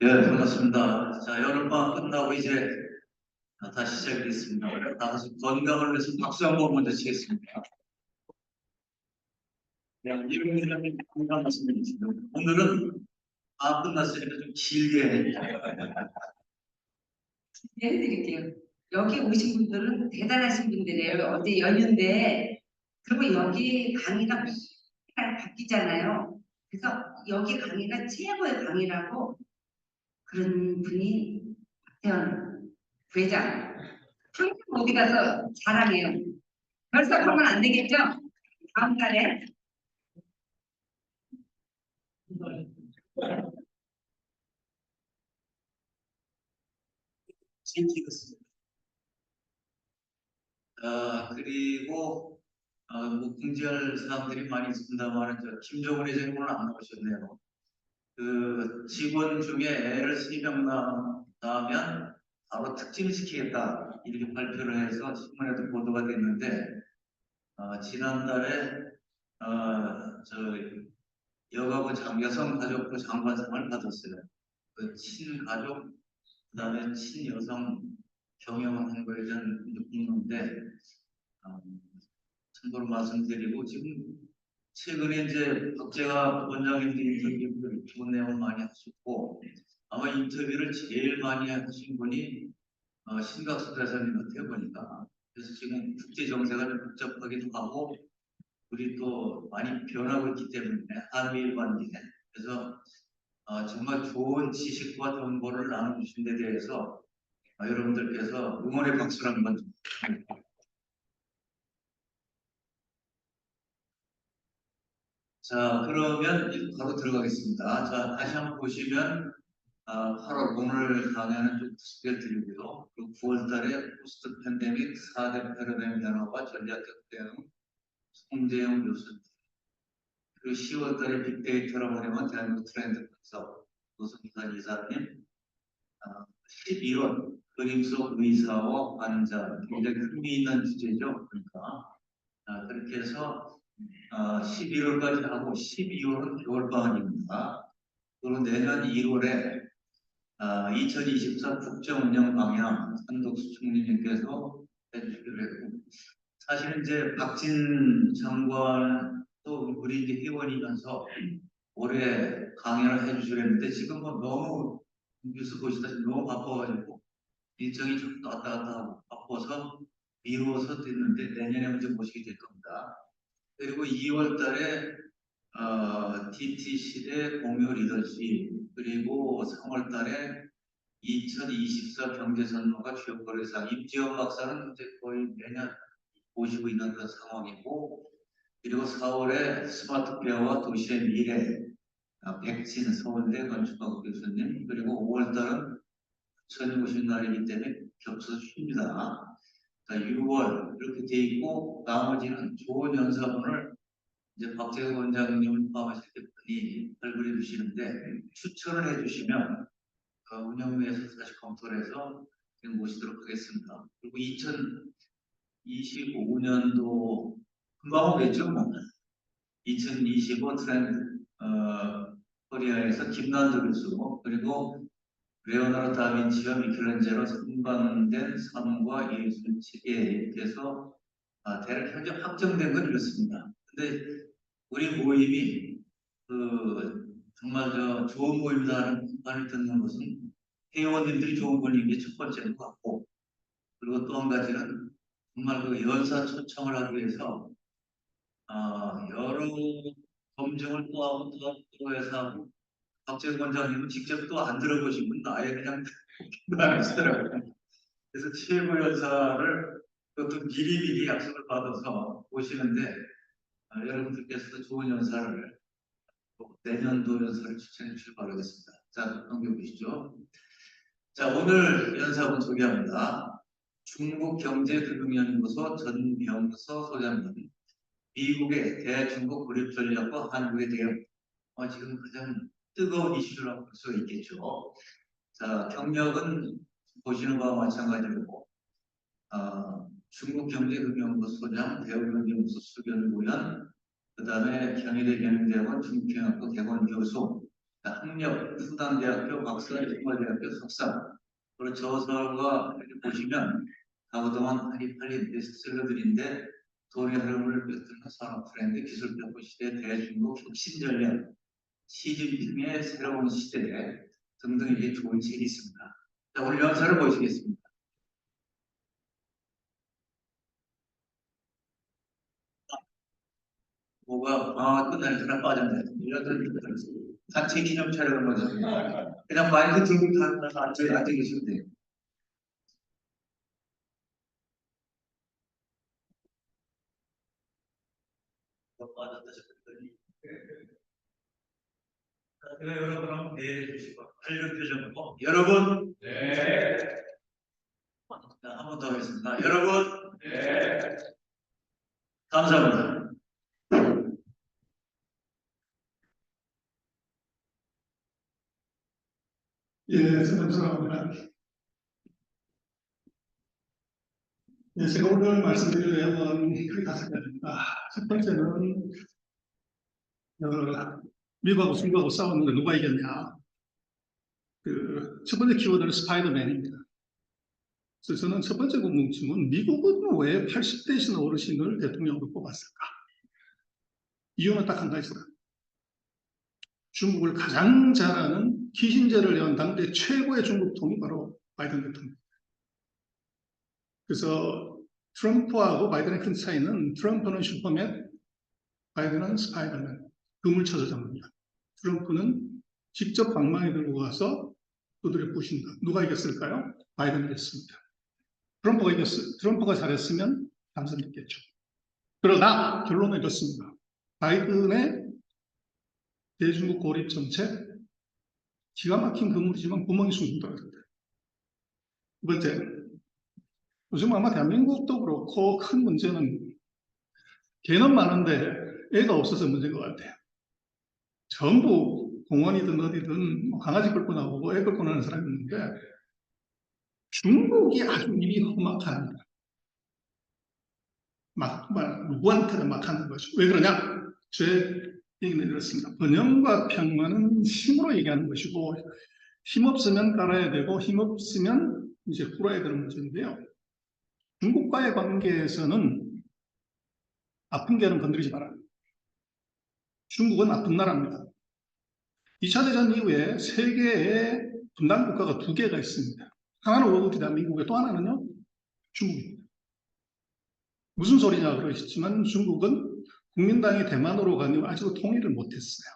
예, 반갑습니다. 자, 여름방학 끝나고 이제 다시 시작됐습니다. 다 같이 건강을 위해서 박수 한번 먼저 치겠습니다. 네, 이런 사람이 건강 말씀드리겠습니다. 오늘은 방학 끝났으니까 좀 길게 네, 해드릴게요. 여기 오신 분들은 대단하신 분들이에요. 어제 연휴인데, 그리고 여기 강의가 매달 바뀌잖아요. 그래서 여기 강의가 최고의 강의라고 그런 분이 박태원 부회장. 항상 어디 가서 자랑해요. 벌써 그러면 안 되겠죠? 다음 달에. 챙기겠습니다. 그리고 뭐 공지할 사항들이 많이 있습니다만 김정은 회장님 오늘 안 나오셨네요. 그 직원 중에 애를 3명 낳으면 바로 특진시키겠다 이렇게 발표를 해서 신문에도 보도가 됐는데 지난달에 저 여가부 여성가족부 장관상을 받았어요. 그 친가족 그다음에 친여성 경영하는 거에 대한 느낌인데 참고로 말씀드리고 지금 최근에 이제 박재가 원장님도 인터뷰를 좋은 내용을 많이 하셨고, 아마 인터뷰를 제일 많이 하신 분이 신각수 대사님 같아요, 보니까. 그래서 지금 국제 정세가 좀 복잡하기도 하고, 우리 또 많이 변하고 있기 때문에, 한미일 관계. 그래서 정말 좋은 지식과 정보를 나눠주신 데 대해서 여러분들께서 응원의 박수를 한번 좀. 자, 그러면 이제 바로 들어가겠습니다. 자, 다시 한번 보시면 8월 오늘 강의는 좀 소개를 드리고요. 그리고 9월 달에 포스트 팬데믹 4대 패러다임 변화와 전략적 대응 송재영 교수, 그리고 10월 달에 빅데이터로 활용한 대한민국 트렌드 분석 노승산 이사님, 11월 그림 속 의사와 환자, 굉장히 흥미있는 주제죠. 그러니까 그렇게 해서 11월까지 하고 12월은 겨울방학입니다. 그리고 내년 1월에 2024 국정운영 방향 한덕수 총리님께서 해주시기로 했고, 사실은 이제 박진 장관도 우리 이제 회원이면서 올해 강연을 해주시려 했는데 지금 뭐 너무 뉴스 보시다시피 너무 바빠가지고 일정이 좀 왔다 갔다 하고 바빠서 미루어서 됐는데 내년에 먼저 모시게 될 겁니다. 그리고 2월 달에 DT시대 공유 리더십, 그리고 3월 달에 2024 경제선거가 주요 거래상 임지영 박사는 이제 거의 매년 모시고 있는 그런 상황이고, 그리고 4월에 스마트페어와 도시의 미래 백진 서울대 건축학 교수님, 그리고 5월 달은 천이 오신 날이기 때문에 겹쳐서 쉽니다. 6월 이렇게 돼 있고 나머지는 좋은 연사분을 이제 박재근 원장님을 포함하실 때 분이 발굴해 주시는데 추천을 해주시면 운영위에서 다시 검토를 해서 지금 모시도록 하겠습니다. 그리고 2025년도 금방 오겠죠? 2025 트렌드 코리아에서 김난도 교수, 그리고 레오나르도 다빈치와 미켈란젤로 선방된 삶과 예술치에 이렇게 해서 대략 현재 확정된 건 이렇습니다. 근데 우리 모임이 정말 좋은 모임이다 하는 평판을 듣는 것은 회원님들이 좋은 모임인 게 첫 번째인 것 같고, 그리고 또 한 가지는 정말 그 연사 초청을 하기 위해서 여러 검증을 또 하고 또 해서 하고, 박재근 원장님은 직접 또 안 들어보신 분 아예 그냥 안 하시더라고요. 그래서 최고 연사를 그것도 미리미리 약속을 받아서 오시는데 여러분들께서도 좋은 연사를 내년도 연사를 추천해 주시길 바라겠습니다. 자, 넘겨보시죠. 자, 오늘 연사분 소개합니다. 중국경제금융연구소 전병서 소장님, 미국의 대중국 고립 전략과 한국의 대응, 지금 가장 뜨거운 이슈라고 볼 수 있겠죠. 자, 경력은 보시는 바와 마찬가지로 중국경제금융연구소장, 대우경제연구소 수견고연, 그 다음에 경희대 경영대학원 중국경영학과 개건교수, 학력 수당대학교 박사, 정말대학교 석사, 그리고 저서가 이렇게 보시면 그동안 많이 팔린 베스트셀러들인데 돈의 흐름을 꿰뚫는 산업 트렌드, 기술혁명 시대, 대중국 혁신 전략, 시진핑의 새로운 시대 등등 이게 좋은 책이 있습니다. 자, 오늘 연사를 보시겠습니다. 뭐가 끝나는 사람 빠졌네. 이런 단체 기념 촬영을 먼저 그냥 마이크 들고 다 앉아 계시면 돼요. 빠졌다 싶더니 제가 여러분 한번 대해 주시고 밝은 표정으로 여러분 네. 한 번 더 하겠습니다. 여러분 네. 감사합니다. 예, 감사합니다. 예, 제가 오늘 말씀드릴 내용은 크게 다섯 가지입니다. 첫 번째는 미국하고 중국하고 싸우는데 누가 이겼냐. 첫 번째 키워드는 스파이더맨입니다. 그래서 저는 첫 번째 궁금증은 미국은 왜 80대이신 어르신을 대통령으로 뽑았을까? 이유는 딱 한 가지다. 중국을 가장 잘하는 키신저를 연 당대 최고의 중국통이 바로 바이든 대통령. 그래서 트럼프하고 바이든의 큰 차이는 트럼프는 슈퍼맨, 바이든은 스파이더맨. 그물 쳐서 잡는다. 트럼프는 직접 방망이 들고 가서 두드려 부신다. 누가 이겼을까요? 바이든이 이겼습니다. 트럼프가 잘했으면 당선됐겠죠. 그러나 결론은 이렇습니다. 바이든의 대중국 고립 정책, 기가 막힌 그물이지만 구멍이 숭숭 떨어진다. 두 번째, 요즘 아마 대한민국도 그렇고 큰 문제는 개는 많은데 애가 없어서 문제인 것 같아요. 전부 공원이든 어디든 강아지 끌고 나오고 애 끌고 나오는 사람이 있는데 중국이 아주 입이 험악합니다. 막 누구한테나 막 하는 거죠. 왜 그러냐? 제 얘기는 이렇습니다. 번영과 평화는 힘으로 얘기하는 것이고 힘없으면 깔아야 되고 힘없으면 이제 풀어야 되는 문제인데요. 중국과의 관계에서는 아픈 개는 건드리지 마라. 중국은 나쁜 나라입니다. 2차 대전 이후에 세계에 분단 국가가 두 개가 있습니다. 하나는 월드이다 미국에, 또 하나는요 중국입니다. 무슨 소리냐 그러시지만 중국은 국민당이 대만으로 간 이후 아직도 통일을 못했어요.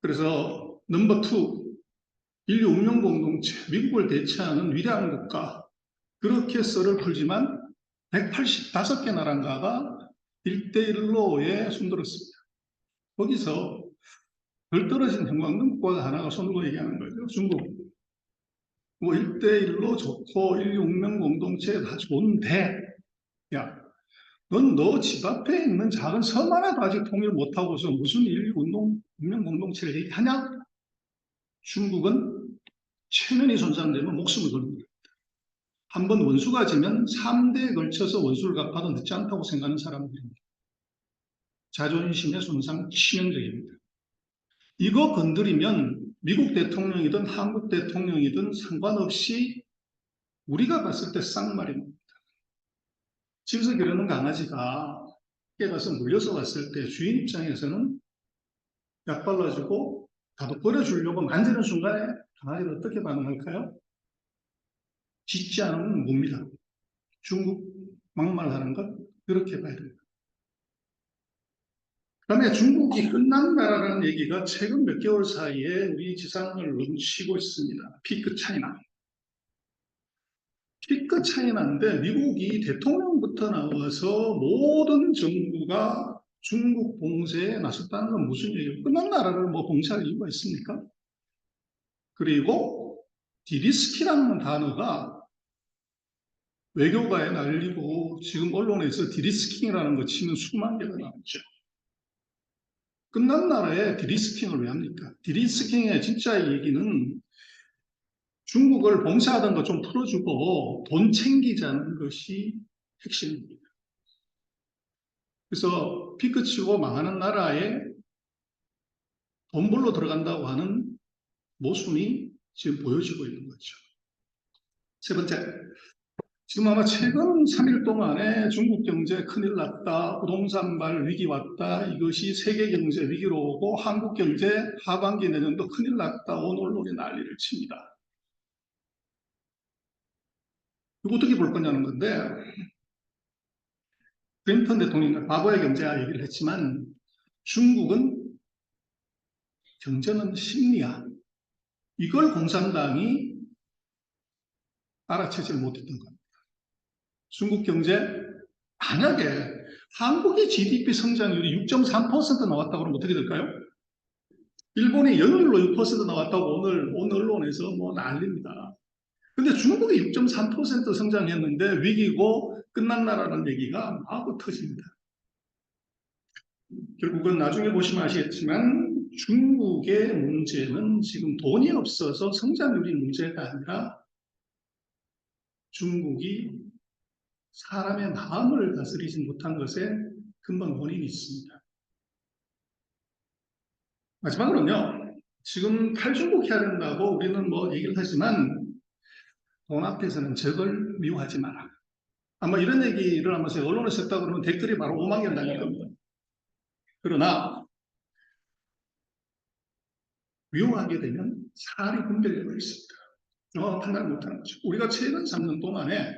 그래서 넘버 투, 인류 운명 공동체, 미국을 대체하는 위대한 국가, 그렇게 썰을 풀지만 185개 나라인가가 1대1로에 손들었습니다. 거기서 덜 떨어진 형광등 국가가 하나가 손으로 얘기하는 거죠. 중국. 뭐 1대1로 좋고 인류 운명 공동체 다 좋은데 야, 넌 너 집 앞에 있는 작은 섬 하나도 아직 통일 못하고서 무슨 인류 운명 공동체를 얘기하냐? 중국은 체면이 손상되면 목숨을 걸는 거예요. 한번 원수가 지면 3대에 걸쳐서 원수를 갚아도 늦지 않다고 생각하는 사람들입니다. 자존심의 손상 치명적입니다. 이거 건드리면 미국 대통령이든 한국 대통령이든 상관없이 우리가 봤을 때 쌍말입니다. 집에서 기르는 강아지가 밖에 가서 물려서 왔을 때 주인 입장에서는 약 발라주고 가도 버려주려고 만지는 순간에 강아지는 어떻게 반응할까요? 짖지 않으면 뭡니다. 중국 막말하는 것 그렇게 봐야 됩니다. 그다음에 중국이 끝난 나라라는 얘기가 최근 몇 개월 사이에 우리 지상을 넘치고 있습니다. 피크 차이나. 피크 차이나인데 미국이 대통령부터 나와서 모든 정부가 중국 봉쇄에 나섰다는 건 무슨 얘기예요? 끝난 나라를 뭐 봉쇄할 이유가 있습니까? 그리고 디리스키라는 단어가 외교가에 날리고 지금 언론에서 디리스킹이라는 거 치면 수만 개가 나왔죠. 끝난 나라에 디리스킹을 왜 합니까? 디리스킹의 진짜 얘기는 중국을 봉쇄하던 거 좀 풀어주고 돈 챙기자는 것이 핵심입니다. 그래서 피크치고 망하는 나라에 돈 벌러 들어간다고 하는 모순이 지금 보여지고 있는 거죠. 세 번째, 지금 아마 최근 3일 동안에 중국 경제 큰일 났다, 부동산발 위기 왔다, 이것이 세계 경제 위기로 오고 한국 경제 하반기 내년도 큰일 났다, 온 언론이 난리를 칩니다. 이거 어떻게 볼 거냐는 건데, 클린턴 대통령이 과거의 경제학 얘기를 했지만 중국은 경제는 심리야. 이걸 공산당이 알아채지 못했던 겁니다. 중국 경제, 만약에 한국의 GDP 성장률이 6.3% 나왔다고 그러면 어떻게 될까요? 일본이 연율로 6% 나왔다고 오늘 언론에서 뭐 난립니다. 근데 중국이 6.3% 성장했는데 위기고 끝난 나라는 얘기가 마구 터집니다. 결국은 나중에 보시면 아시겠지만 중국의 문제는 지금 돈이 없어서 성장률이 문제가 아니라 중국이 사람의 마음을 다스리지 못한 것에 근본 원인이 있습니다. 마지막으로는요, 지금 탈중국 해야 된다고 우리는 뭐 얘기를 하지만 돈 앞에서는 적을 미워하지 마라. 아마 이런 얘기를 하면서 언론에 썼다고 그러면 댓글이 바로 5만 개를 달릴 겁니다. 그러나 위험하게 되면 사리 분별력이 있습니다. 판단을 못하는 거죠. 우리가 최근 3년 동안에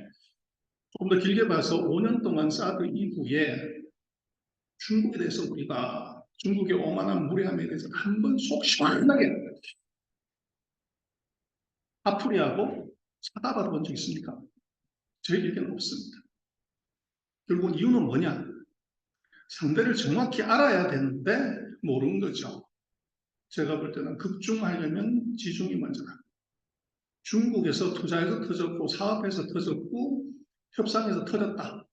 조금 더 길게 봐서 5년 동안 사드 이후에 중국에 대해서 우리가 중국의 오만한 무례함에 대해서 한번 속 시원하게 아프리하고 사과받아 본 적 있습니까? 저희에게는 없습니다. 결국 이유는 뭐냐? 상대를 정확히 알아야 되는데 모르는 거죠. 제가 볼 때는 급중하려면 지중이 먼저다. 중국에서 투자해서 터졌고 사업해서 터졌고 협상에서 터졌다.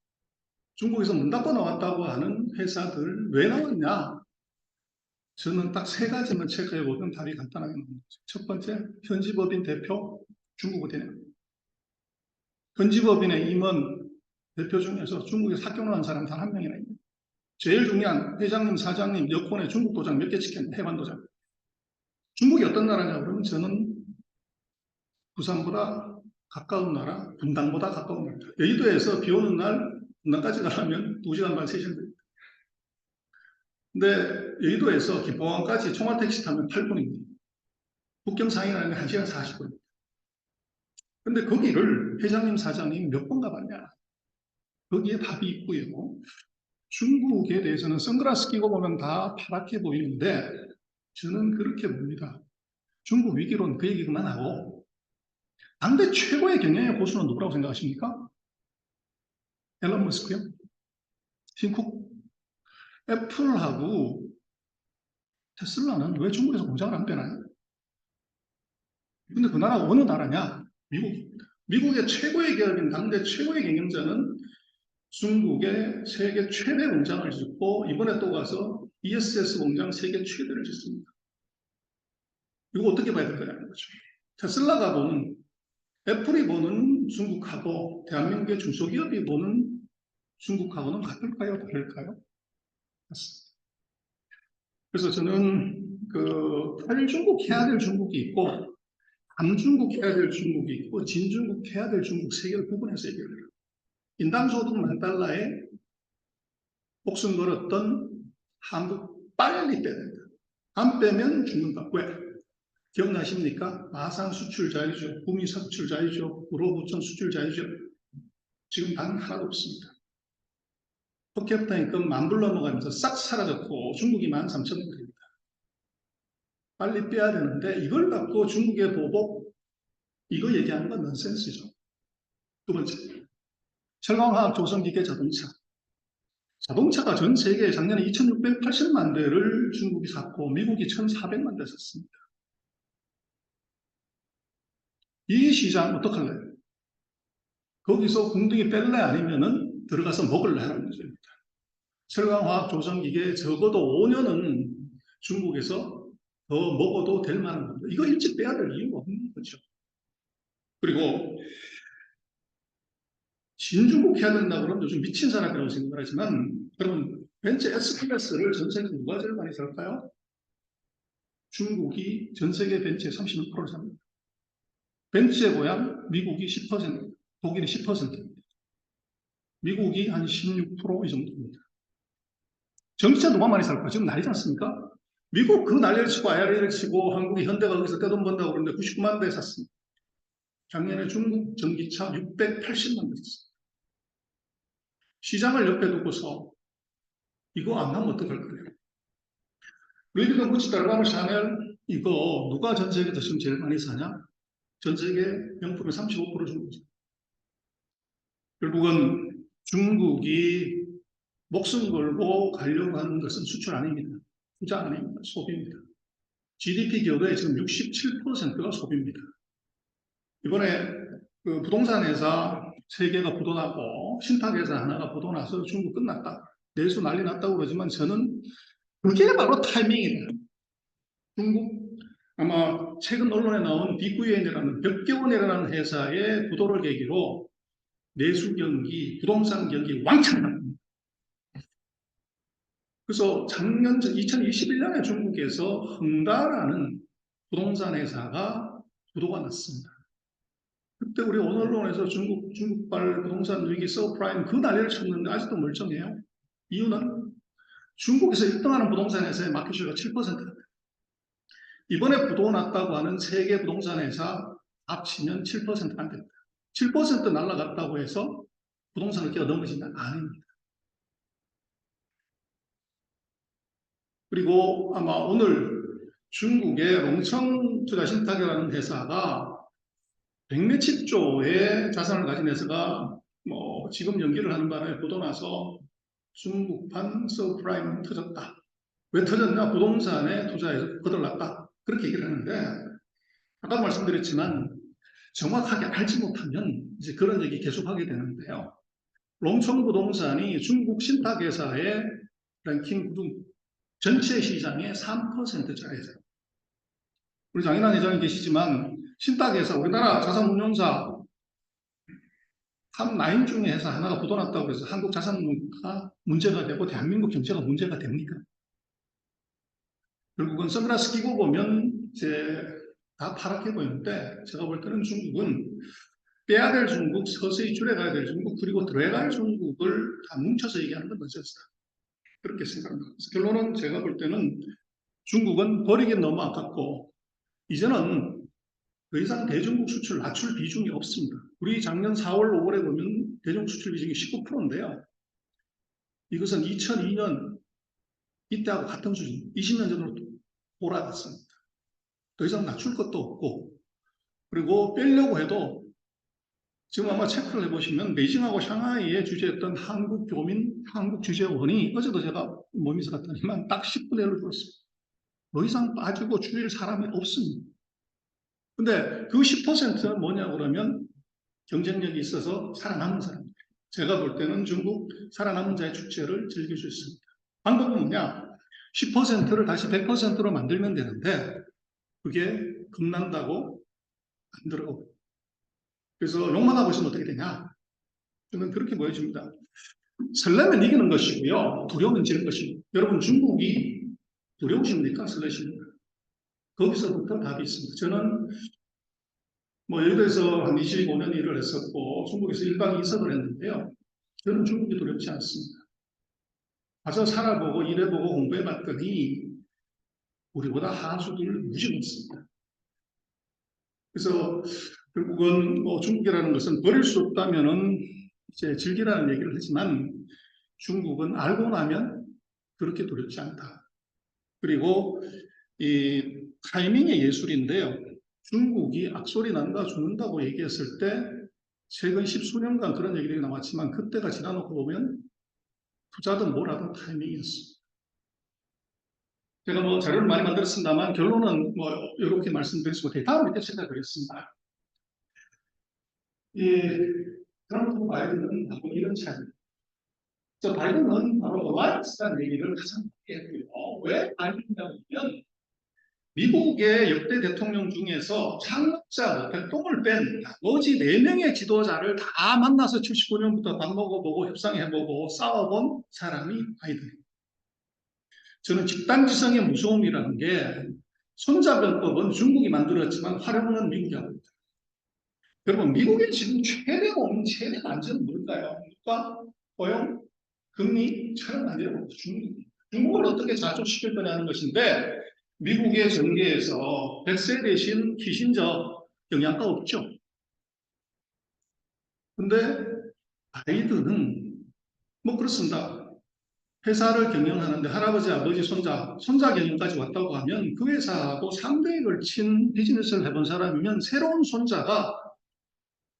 중국에서 문 닫고 나왔다고 하는 회사들 왜 나왔냐? 저는 딱 세 가지만 체크해보면 답이 간단하게 나옵니다. 첫 번째, 현지법인 대표 중국 어디냐? 현지법인의 임원 대표 중에서 중국에서 학교 나온 사람 단 한 명이나 있는. 제일 중요한 회장님, 사장님, 여권에 중국 도장 몇 개 찍혔냐? 해관 도장. 중국이 어떤 나라냐? 그러면 저는 부산보다 가까운 나라, 분당보다 가까운 나라. 여의도에서 비 오는 날 분당까지 가려면 2시간 반, 3시간 됩니다. 근데 여의도에서 김포항까지 총알택시 타면 8분입니다. 북경 상해가는 1시간 40분. 근데 거기를 회장님, 사장님 몇 번 가봤냐? 거기에 답이 있고요. 중국에 대해서는 선글라스 끼고 보면 다 파랗게 보이는데 저는 그렇게 봅니다. 중국 위기론 그 얘기 그만하고 당대 최고의 경영의 고수는 누구라고 생각하십니까? 앨런 머스크요? 팀쿡? 애플하고 테슬라는 왜 중국에서 공장을 안 빼나요? 근데 그 나라가 어느 나라냐? 미국입니다. 미국의 최고의 기업인 당대 최고의 경영자는 중국의 세계 최대 공장을 짓고 이번에 또 가서 ESS 공장 세계 최대를 짓습니다. 이거 어떻게 봐야 될까라는 거죠. 테슬라가 보는, 애플이 보는 중국하고 대한민국의 중소기업이 보는 중국하고는 같을까요? 다를까요? 같습니다. 그래서 저는 탈중국 해야 될 중국이 있고 남중국 해야 될 중국이 있고 진중국 해야 될 중국 세 개를 구분해서 얘기를 해요. 인당소득 $10,000에 목숨 걸었던 한국 빨리 빼야 된다. 안 빼면 죽는다. 왜? 기억나십니까? 마산 수출자이죠. 구미 수출자이죠. 구로부천 수출자이죠. 지금 단 하나도 없습니다. 퍼캡타 인건 10,000불 넘어가면서 싹 사라졌고 중국이 13,000불입니다. 빨리 빼야 되는데 이걸 갖고 중국의 보복 이거 얘기하는 건 넌센스죠. 두 번째, 철강화학, 조선기계, 자동차. 자동차가 전 세계에 작년에 2,680만 대를 중국이 샀고 미국이 1,400만 대 샀습니다. 이 시장 어떡할래요? 거기서 궁둥이 뺄래 아니면은 들어가서 먹을래 하는 문제입니다. 철강화학, 조선기계 적어도 5년은 중국에서 더 먹어도 될 만한 겁니다. 이거 일찍 빼야 될 이유가 없는 거죠. 그리고 신중국 해야 된다 그러면 요즘 미친 사람이라고 생각을 하지만 여러분 벤츠 S클래스를 전 세계 누가 제일 많이 살까요? 중국이 전 세계 벤츠의 36%를 삽니다. 벤츠의 고향 미국이 10%, 독일이 10%입니다. 미국이 한 16%이 정도입니다. 전기차 누가 많이 살까? 지금 난리지 않습니까? 미국 그 난리를 치고 IRA를 치고 한국이 현대가 거기서 떼돈 번다고 그러는데 99만 대 샀습니다. 작년에 중국 전기차 680만 대 샀습니다. 시장을 옆에 두고서 이거 안 나면 어떡할 거예요? 루이비통, 구찌, 달바르, 샤넬 이거 누가 전 세계에서 지금 제일 많이 사냐? 전 세계 명품의 35% 중국이죠. 결국은 중국이 목숨 걸고 가려고 하는 것은 수출 아닙니다. 투자 아닙니다. 소비입니다. GDP 기여도의 지금 67%가 소비입니다. 이번에 그 부동산 회사 3개가 부도나고 신탁회사 하나가 부도나서 중국 끝났다. 내수 난리 났다고 그러지만 저는 그게 바로 타이밍이다. 중국 아마 최근 언론에 나온 BQN이라는 벽개원이라는 회사의 부도를 계기로 내수 경기, 부동산 경기 왕창 납니다. 그래서 작년 2021년에 중국에서 흥다라는 부동산 회사가 부도가 났습니다. 그때 우리 오늘 언론에서 중국발 부동산 위기 서프라임 그 난리를 쳤는데 아직도 멀쩡해요. 이유는 중국에서 1등하는 부동산 회사의 마켓슈가 7%입니다. 이번에 부도 났다고 하는 세계 부동산 회사 합치면 7%안 됩니다. 7% 날라갔다고 해서 부동산을 끼어 넘어지는 아닙니다. 그리고 아마 오늘 중국의 롱청 투자신탁이라는 회사가 100몇십 조의 자산을 가진 회사가 지금 연기를 하는 바람에 보도 나서 중국판 서브프라임 터졌다. 왜 터졌냐? 부동산에 투자해서 거들났다. 그렇게 얘기를 하는데 아까 말씀드렸지만 정확하게 알지 못하면 이제 그런 얘기 계속하게 되는데요. 롱청 부동산이 중국 신탁회사의 랭킹 전체 시장의 3%짜리죠. 우리 장인환 회장이 계시지만 신탁회사, 우리나라 자산운용사 탑9 중에 회사 하나가 부도났다고 해서 한국 자산가 문제가 되고 대한민국 경제가 문제가 됩니까? 결국은 선글라스 끼고 보면 이제 다 파랗게 보이는데 제가 볼 때는 중국은 빼야 될 중국, 서서히 줄여가야 될 중국, 그리고 들어갈 중국을 다 뭉쳐서 얘기하는 건 늦었어요. 그렇게 생각합니다. 그래서 결론은 제가 볼 때는 중국은 버리긴 너무 아깝고 이제는 더 이상 대중국 수출 낮출 비중이 없습니다. 우리 작년 4월, 5월에 보면 대중국 수출 비중이 19%인데요. 이것은 2002년 이때하고 같은 수준, 20년 전으로 돌아갔습니다. 더 이상 낮출 것도 없고 그리고 빼려고 해도 지금 아마 체크를 해보시면 베이징하고 샹하이에 주재했던 한국 교민, 한국 주재원이 어제도 제가 몸에서 갔더니만 딱 10분의 1로 줄었습니다. 더 이상 빠지고 줄일 사람이 없습니다. 근데 그 10%는 뭐냐 그러면 경쟁력이 있어서 살아남은 사람입니다. 제가 볼 때는 중국 살아남은 자의 축제를 즐길 수 있습니다. 방법은 뭐냐? 10%를 다시 100%로 만들면 되는데 그게 겁난다고 안 들어가고 그래서 욕망하고 있으면 어떻게 되냐? 저는 그렇게 보여집니다. 설레면 이기는 것이고요. 두려우면 지는 것이고 여러분 중국이 두려우십니까? 설레십니까? 거기서부터 답이 있습니다. 저는 여의도에서 한 25년 일을 했었고 중국에서 1박 2석을 했는데요. 저는 중국이 두렵지 않습니다. 가서 살아보고 일해보고 공부해봤더니 우리보다 하수들 무지 많습니다. 그래서 결국은 중국이라는 것은 버릴 수 없다면은 이제 즐기라는 얘기를 하지만 중국은 알고 나면 그렇게 두렵지 않다. 그리고 이 타이밍의 예술인데요. 중국이 악소리 난다 죽는다고 얘기했을 때 최근 10수년간 그런 얘기들이 나왔지만 그때가 지나놓고 보면 투자든 뭐라든 타이밍이었습니다. 제가 자료를 많이 만들었습니다만 결론은 이렇게 말씀드리고 다음 밑에 찾아드렸습니다. 트럼프 바이든은 바로 이런 차이입니다. 바이든은 바로 라이트스라는 얘기를 가장 많이 했고요. 왜 바이든이냐고 하면 미국의 역대 대통령 중에서 창업자, 대통령을 뺀 나머지 4명의 지도자를 다 만나서 79년부터 밥 먹어보고 협상해보고 싸워본 사람이 바이든입니다. 저는 집단지성의 무서움이라는 게 손자병법은 중국이 만들었지만 활용은 미국이 합니다. 여러분 미국의 지금 최대 고민, 최대 난제는 뭘까요? 물가, 고용, 금리, 차는 아니라고 중국을 어떻게 자족시킬 거냐는 것인데 미국의 전개에서 100세 대신 키신저 영향가 없죠. 근데 바이든은 그렇습니다. 회사를 경영하는데 할아버지, 아버지, 손자 경영까지 왔다고 하면 그 회사하고 3대에 걸친 비즈니스를 해본 사람이면 새로운 손자가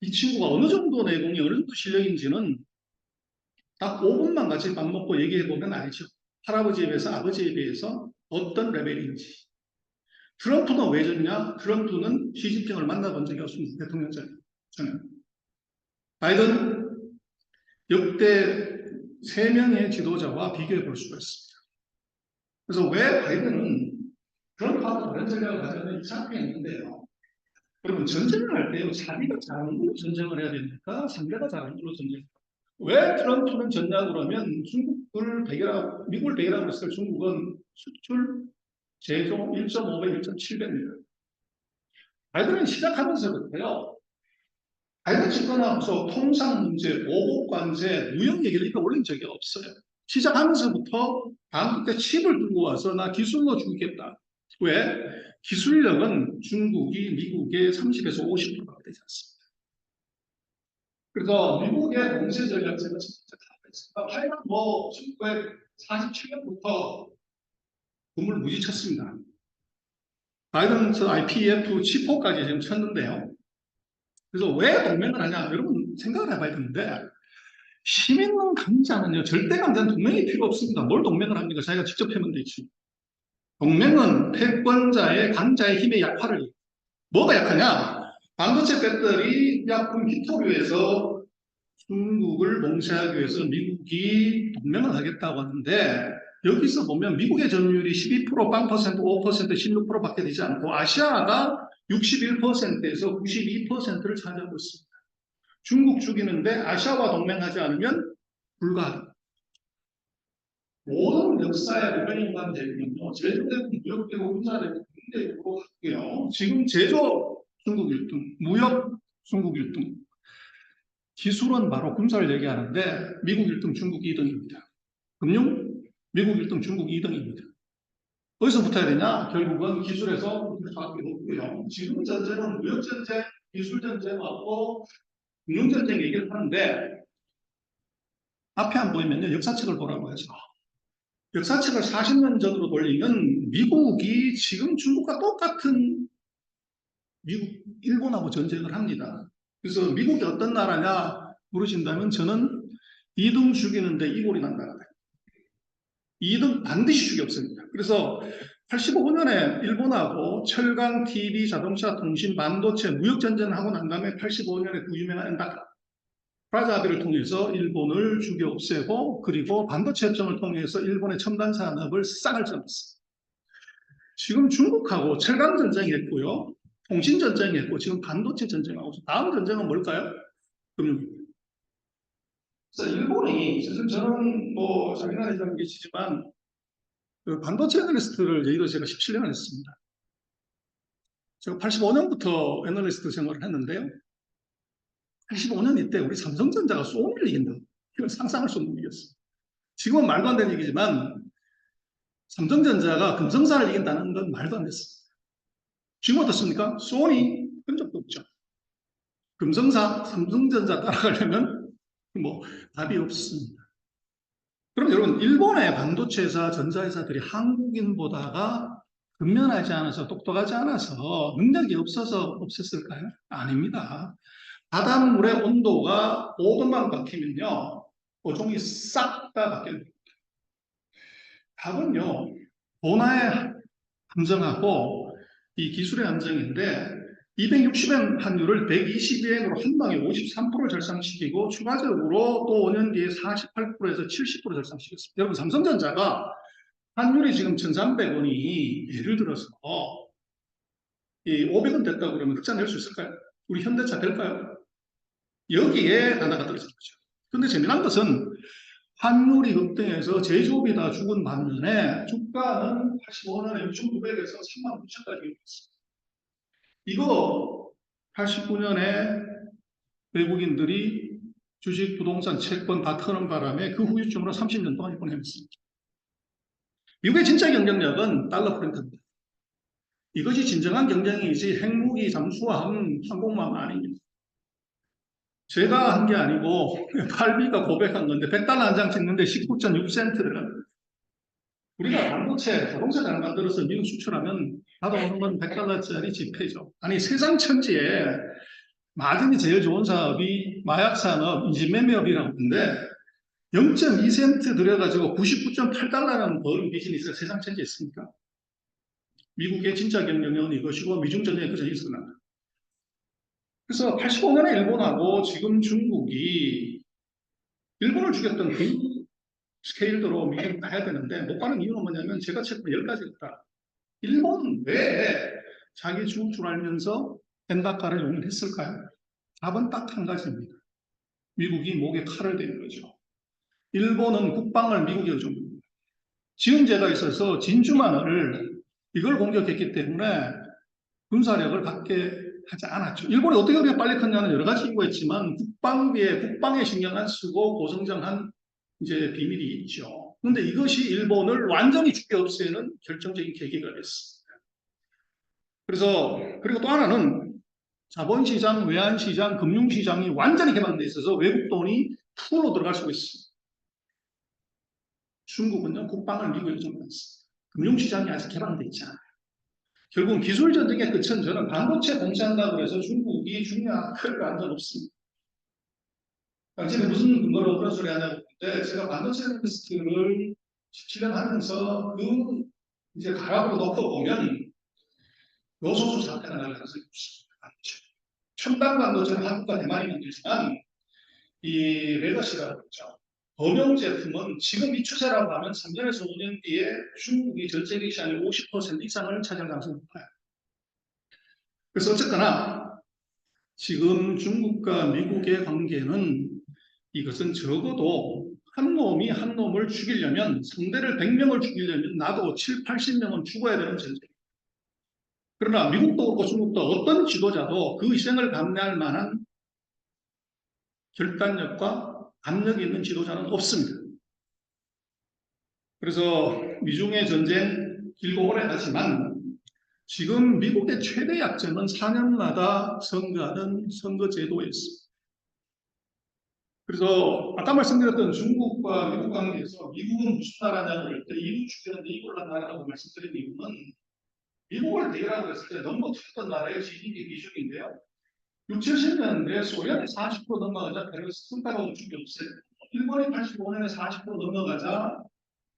이 친구가 어느 정도 내공이 어느 정도 실력인지는 딱 5분만 같이 밥 먹고 얘기해보면 알죠. 할아버지에 비해서 아버지에 비해서 어떤 레벨인지. 트럼프는 왜 졌냐? 트럼프는 시진핑을 만나본 적이 없습니다. 대통령자리. 저는. 바이든 역대 3명의 지도자와 비교해 볼 수가 있습니다. 그래서 왜 바이든은 트럼프하고 다른 전략을 가져가는 이상하게 있는데요. 여러분 전쟁을 할 때요. 자기가 잘하는 걸로 전쟁을 해야 됩니까? 상대가 잘하는 걸로 전쟁을 왜 트럼프는 졌냐고 하면 미국을 배경으로 했을 때 중국은 수출 제조 1.5배, 1.7배입니다. 바이든은 시작하면서부터요. 바이든 집권하고서 통상 문제, 보복 관세, 무역 얘기를 이렇게 올린 적이 없어요. 시작하면서부터 한국에 칩을 들고 와서 나 기술로 주겠다. 왜? 기술력은 중국이 미국의 30에서 50%가 되지 않습니다. 그래서 미국의 공세 전략 제가 진짜 다 했습니다. 하여간 뭐 1947년부터 금을 무지 쳤습니다. 바이든 IPEF 치포까지 지금 쳤는데요. 그래서 왜 동맹을 하냐? 여러분 생각을 해봐야 되는데 힘 있는 강자는요, 절대 강자는 동맹이 필요 없습니다. 뭘 동맹을 합니까? 자기가 직접 해면 되지. 동맹은 패권자의 강자의 힘의 약화를 해요. 뭐가 약하냐? 반도체 배터리 약품 히토류에서 중국을 몽쇄하기 위해서 미국이 동맹을 하겠다고 하는데 여기서 보면 미국의 점유율이 12%, 0%, 5%, 16%밖에 되지 않고 아시아가 61%에서 92%를 차지하고 있습니다. 중국 죽이는데 아시아와 동맹하지 않으면 불가하다. 모든 역사의 무명인간 대비는요, 제조되고 무역되고 군사되고 군대되고 하고요. 지금 제조 중국 1등, 무역 중국 1등, 기술은 바로 군사를 얘기하는데 미국 1등, 중국 2등입니다. 금융, 미국 1등, 중국 2등입니다. 어디서 붙어야 되냐? 결국은 기술에서 수밖에 없고요. 지금 전쟁은 무역전쟁, 기술전쟁하고 금융전쟁 얘기를 하는데 앞에 안 보이면요. 역사책을 보라고 하죠. 역사책을 40년 전으로 돌리면 미국이 지금 중국과 똑같은 일본하고 전쟁을 합니다. 그래서 미국이 어떤 나라냐 물으신다면 저는 2등 죽이는데 이골이 난 나라다. 2등 반드시 죽이 없습니다. 그래서 85년에 일본하고 철강, TV, 자동차, 통신, 반도체, 무역 전쟁을 하고 난 다음에 85년에 그 유명한 엔다카 프라자비를 통해서 일본을 죽여 없애고 그리고 반도체 협정을 통해서 일본의 첨단 산업을 싹을 잡았습니다. 지금 중국하고 철강 전쟁이 했고요. 통신 전쟁이 했고 지금 반도체 전쟁하고 다음 전쟁은 뭘까요? 금융입니다. 그래서 일본이 사실 저는 뭐 자기 나라에서는 계시지만 그 반도체 애널리스트를 여의도 제가 17년을 했습니다. 제가 85년부터 애널리스트 생활을 했는데요. 85년 이때 우리 삼성전자가 소니를 이긴다. 이건 상상할 수 없는 일이었어요. 지금은 말도 안 되는 얘기지만 삼성전자가 금성사를 이긴다는 건 말도 안 됐습니다. 지금 어떻습니까? 소니 그런 적도 없죠. 금성사, 삼성전자 따라가려면 뭐 답이 없습니다. 그럼 여러분 일본의 반도체사, 전자회사들이 한국인보다가 근면하지 않아서 똑똑하지 않아서 능력이 없어서 없앴을까요? 아닙니다. 바닷물의 온도가 5도만 바뀌면요 어종이 싹 다 바뀝니다. 답은요 본화의 함정하고 이 기술의 함정인데 260엔 환율을 122엔으로 한 방에 53%를 절상시키고 추가적으로 또 5년 뒤에 48%에서 70% 절상시켰습니다. 여러분 삼성전자가 환율이 지금 1,300원이 예를 들어서 이 500원 됐다고 그러면 흑자 낼 수 있을까요? 우리 현대차 될까요? 여기에 하나가 떨어진 거죠. 그런데 재미난 것은 환율이 급등해서 제조업이 다 죽은 반면에 주가는 85년에 6,900에서 39,000까지 올랐습니다. 이거 89년에 외국인들이 주식, 부동산, 채권 다 터는 바람에 그 후유증으로 30년 동안 일본에 했습니다. 미국의 진짜 경쟁력은 달러 프랭크입니다. 이것이 진정한 경쟁이지 핵무기 잠수함 항공모함 아닙니다. 제가 한 게 아니고 팔비가 고백한 건데 100달러 한 장 찍는데 19.6센트를 우리가 반도체, 자동차 잘 만들어서 미국 수출하면 받아오는 건 100달러짜리 지폐죠. 아니 세상 천지에 마진이 제일 좋은 사업이 마약 산업, 인신매매업이라고 하는데 0.2센트 들여가지고 99.8달러라는 버는 비즈니스가 세상 천지에 있습니까? 미국의 진짜 경쟁력은 이것이고 미중전쟁이 그 전에 있었나. 그래서 85년에 일본하고 지금 중국이 일본을 죽였던 그 스케일대로 미국을 가야 되는데 못 가는 이유는 뭐냐면 제가 책을 10가지 있다. 일본은 왜 자기 죽을 줄 알면서 엔다카를 용인했을까요? 답은 딱 한 가지입니다. 미국이 목에 칼을 대는 거죠. 일본은 국방을 미국에 의존합니다. 지원제가 있어서 진주만을 이걸 공격했기 때문에 군사력을 갖게 하지 않았죠. 일본이 어떻게 그렇게 빨리 컸냐는 여러 가지 이유가 있지만 국방에 신경 안 쓰고 고성장한 이제 비밀이 있죠. 그런데 이것이 일본을 완전히 죽여 없애는 결정적인 계기가 됐습니다. 그래서 그리고 또 하나는 자본시장, 외환시장, 금융시장이 완전히 개방돼 있어서 외국 돈이 풀로 들어갈 수 있습니다. 중국은요, 국방을 미국에 의존하고 있습니다. 금융시장이 아직 개방돼 있잖아요. 결국은 기술 전쟁의 끝은 저는 반도체 공시한다고 해서 중국이 중요한 큰 완전 없습니다. 당신이 무슨 근거로 그런 소리 하냐고 했는데 제가 반도체 리스트를 17년 하면서 그 이제 가락으로 놓고 보면 요소수 사태가 날 가능성이 없습니다. 첨단 반도체는 한국과 대만이 만들지만 이 레거시라고 그러죠. 범용 제품은 지금 이 추세라고 하면 3년에서 5년 뒤에 중국이 전 세계 시장의 50% 이상을 차지할 가능성이 높아요. 그래서 어쨌거나 지금 중국과 미국의 관계는 이것은 적어도 한 놈이 한 놈을 죽이려면 상대를 100명을 죽이려면 나도 7, 80명은 죽어야 되는 전쟁입니다. 그러나 미국도 그렇고 중국도 어떤 지도자도 그 희생을 감내할 만한 결단력과 압력이 있는 지도자는 없습니다. 그래서 미중의 전쟁 길고 오래 가지만 지금 미국의 최대 약점은 4년마다 선거하는 선거제도였습니다. 그래서 아까 말씀드렸던 중국과 미국 관계에서 미국은 무슨 나라냐고 할 때 이웃 주변에 이걸 나라라고 말씀드린 이유는 미국을 대결하고 했을 때 넘버 투였던 나라의 GDP 비중인데요. 6, 70년대 소련이 40% 넘어가자 페레스트로이카가 중이 없어요. 일본이 85년에 40% 넘어가자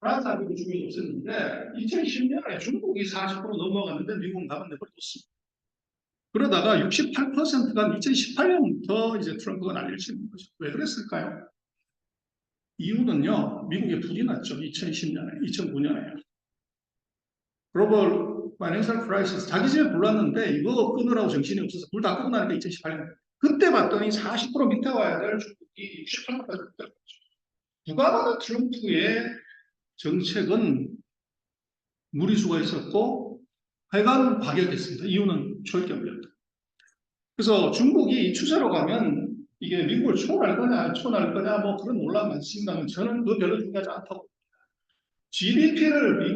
프랑스하고 중이 없었는데 2010년에 중국이 40% 넘어갔는데 미국은 가만 내버려뒀습니다. 그러다가 68%가 2018년부터 이제 트럼프가 난리를 치는 거죠. 왜 그랬을까요? 이유는요, 미국에 불이 났죠. 2010년에, 2009년에. 글로벌 파이낸셜 크라이시스, 자기 집에 불났는데 이거 끊으라고 정신이 없어서 불 다 끄고 나니까 2018년. 그때 봤더니 40% 밑에 와야 될 중국이 68%까지 왔다는 거죠. 누가 봐도 트럼프의 정책은 무리수가 있었고 하여간 과격했습니다. 이유는 초월경이었다. 그래서 중국이 이 추세로 가면 이게 미국을 초월할 거냐, 초월할 거냐, 뭐 그런 논란 많습니다만 저는 그거 별로 중요하지 않다고. GDP를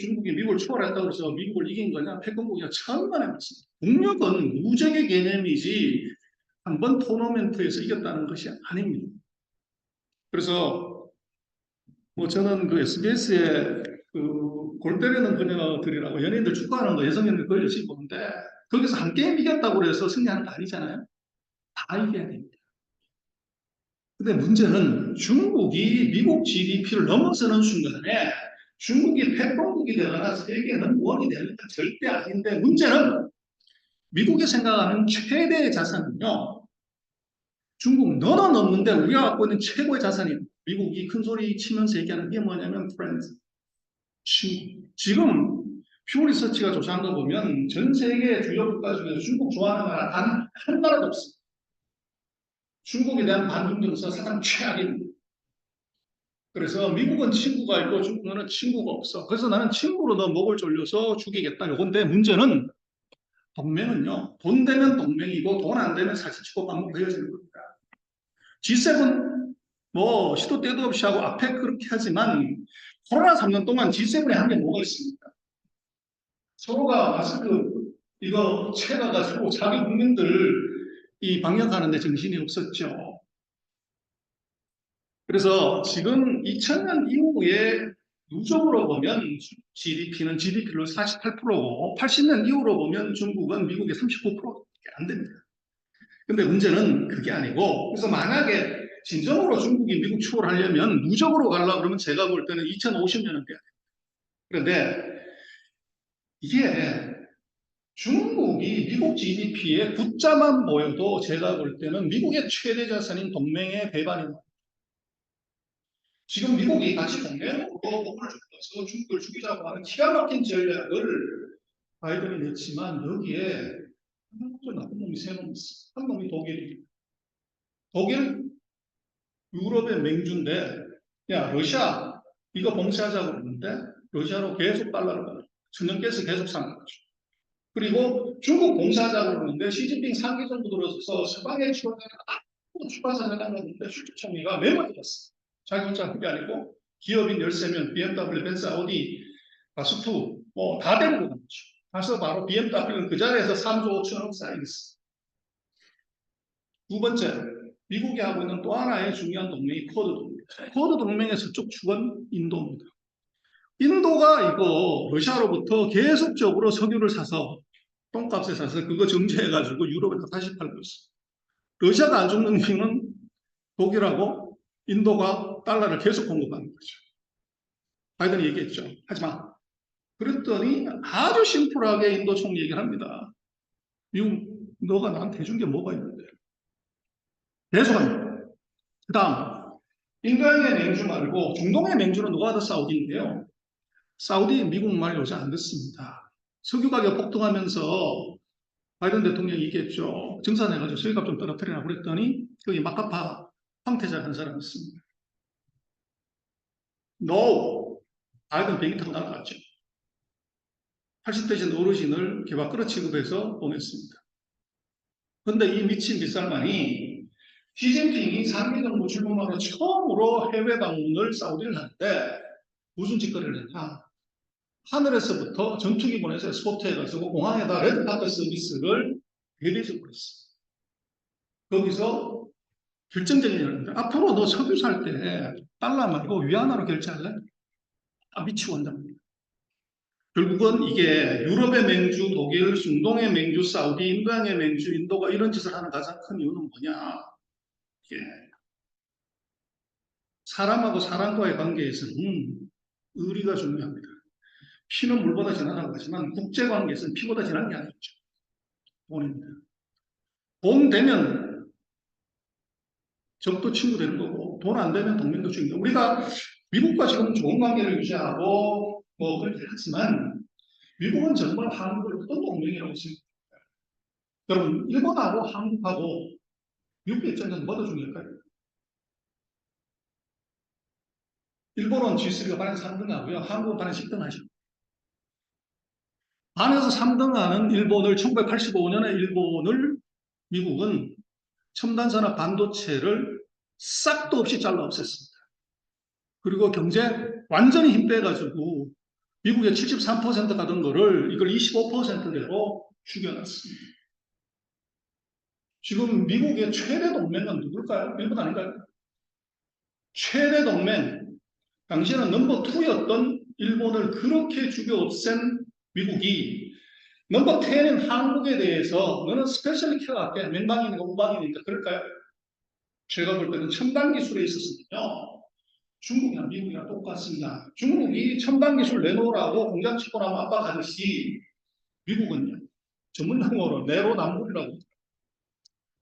중국이 미국을 초월했다고 해서 미국을 이긴 거냐, 패권국이냐, 천만에 맞습니다. 국력은 무적의 개념이지 한 번 토너멘트에서 이겼다는 것이 아닙니다. 그래서 뭐 저는 그 SBS에 골 때리는 그녀들이라고 연예인들 축구하는 거 여성연들 그걸 열심히 보는데 거기서 한 게임 이겼다고 해서 승리하는 거 아니잖아요. 다 이겨야 됩니다. 근데 문제는 중국이 미국 GDP를 넘어서는 순간에 중국이 패권국이 되거나 세계 넘버원이 되는 건 절대 아닌데 문제는 미국이 생각하는 최대의 자산은요. 중국 너는 넘는데 우리가 갖고 있는 최고의 자산이 미국이 큰 소리 치면서 얘기하는 게 뭐냐면 프렌즈. 지금 퓨어 리서치가 조사한 거 보면 전 세계 주요 국가 중에서 중국 좋아하는 나라 단 한 나라도 없습니다. 중국에 대한 반중정서 사상 최악입니다. 그래서 미국은 친구가 있고 중국은 친구가 없어. 그래서 나는 친구로 너 목을 졸려서 죽이겠다. 요건데 문제는 동맹은요. 돈 되면 동맹이고 돈 안 되면 사실치고 반목 헤어지는 겁니다. G7 뭐 시도 때도 없이 하고 앞에 그렇게 하지만 코로나 3년 동안 G7에 한 게 뭐가 있습니까? 서로가 마스크 이거 채가가지고 자기 국민들 이 방역하는데 정신이 없었죠. 그래서 지금 2000년 이후에 누적으로 보면 GDP는 GDP로 48%고 80년 이후로 보면 중국은 미국의 39%밖에 안 됩니다. 근데 문제는 그게 아니고 그래서 만약에 진정으로 중국이 미국 추월하려면 누적으로 가려고 그러면 제가 볼 때는 2050년은 돼야 돼요. 그런데 이게 중국이 미국 GDP에 숫자만 보여도 제가 볼 때는 미국의 최대 자산인 동맹의 배반입니다. 지금 미국이 같이 동맹으로 몸을 줬어서 중국을 죽이자고 하는 기가 막힌 전략을 바이든이 냈지만 여기에 나쁜 놈이 세 놈 있어. 한 놈이 독일입니다. 독일 유럽의 맹주인데 야 러시아 이거 봉쇄하자고 그러는데 러시아로 계속 달러를 받아요. 천연가스 계속 사는 거죠. 그리고 중국 봉쇄하자고 그러는데 시진핑 상기 정부 들어서서 서방의 지원자는 아무도 출판사를 안 갔는데 출처총리가 메모 들었어. 자기 혼자 하는 게 아니고 기업인 13명, BMW, 벤츠, 아우디, 가스투 다 데리고 간 거죠. 가서 바로 BMW는 그 자리에서 3조 5천억 사인했어. 두 번째, 미국이 하고 있는 또 하나의 중요한 동맹이 쿼드 동맹. 쿼드 동맹의 서쪽 축은 인도입니다. 인도가 이거 러시아로부터 계속적으로 석유를 사서 똥값에 사서 그거 정제해가지고 유럽에서 다시 팔고 있어. 러시아가 안 죽는 이유는 독일하고 인도가 달러를 계속 공급하는 거죠. 바이든이 얘기했죠. 하지만 그랬더니 아주 심플하게 인도 총리 얘기를 합니다. 미국 너가 나한테 해준 게 뭐가 있는데? 계속합니다. 그 다음 인도양의 맹주 말고 중동의 맹주는 누가 더 사우디인데요. 사우디 미국 말 요새 안 듣습니다. 석유 가격 폭등하면서 바이든 대통령이 얘기했죠. 증산해가지고 석유값 좀 떨어뜨리라 그랬더니 거기 마카파 황태자 한 사람이 있습니다. No! 바이든 비행기 타고 날아갔죠. 80대신 어르신을 개밥그릇 취급해서 보냈습니다. 그런데 이 미친 빗살만이 시진핑이 3기 정부 출범하고 처음으로 해외 방문을 사우디를 하는데 무슨 짓거리를 했냐. 하늘에서부터 전투기 보내서 스포트해가지고 공항에다 레드카펫 서비스를 대대적으로 했습니다. 거기서 결정적인 일인데 앞으로 너 석유 살 때 달러 말고 위안화로 결제할래? 미치고 한답니다. 결국은 이게 유럽의 맹주, 독일, 중동의 맹주, 사우디, 인도양의 맹주, 인도가 이런 짓을 하는 가장 큰 이유는 뭐냐? 이게 사람하고 사람과의 관계에서는 의리가 중요합니다. 피는 물보다 진하다고 하지만 국제관계에서는 피보다 진한 게 아니죠. 돈입니다. 돈 되면 적도 친구 되는 거고 돈 안 되면 동맹도 중요해요. 우리가 미국과 지금 좋은 관계를 유지하고 그렇게 하지만 미국은 정말 한국을 어떤 동맹이라고 생각합니다. 여러분 일본하고 한국하고 미국 입장에서 뭐가 더 중요할까요? 일본은 G3가 반에서 3등 하고요. 한국은 반에서 10등 하죠. 반에서 3등 하는 일본을 1985년에 일본을 미국은 첨단산업 반도체를 싹도 없이 잘라 없앴습니다. 그리고 경제 완전히 힘 빼가지고 미국의 73% 가던 거를 이걸 25%대로 죽여놨습니다. 지금 미국의 최대 동맹은 누굴까요? 일본 아닌가요? 최대 동맹, 당시에는 넘버 2였던 일본을 그렇게 죽여 없앤 미국이 넘버 10인 한국에 대해서 너는 스페셜 케어할게. 맨방이니까 우방이니까 그럴까요? 제가 볼 때는 첨단 기술에 있었으면요. 중국이나 미국이랑 똑같습니다. 중국이 첨단 기술 내놓으라고 공장 짓고 나면 압박하듯이 미국은요. 전문 용어로 내로남불이라고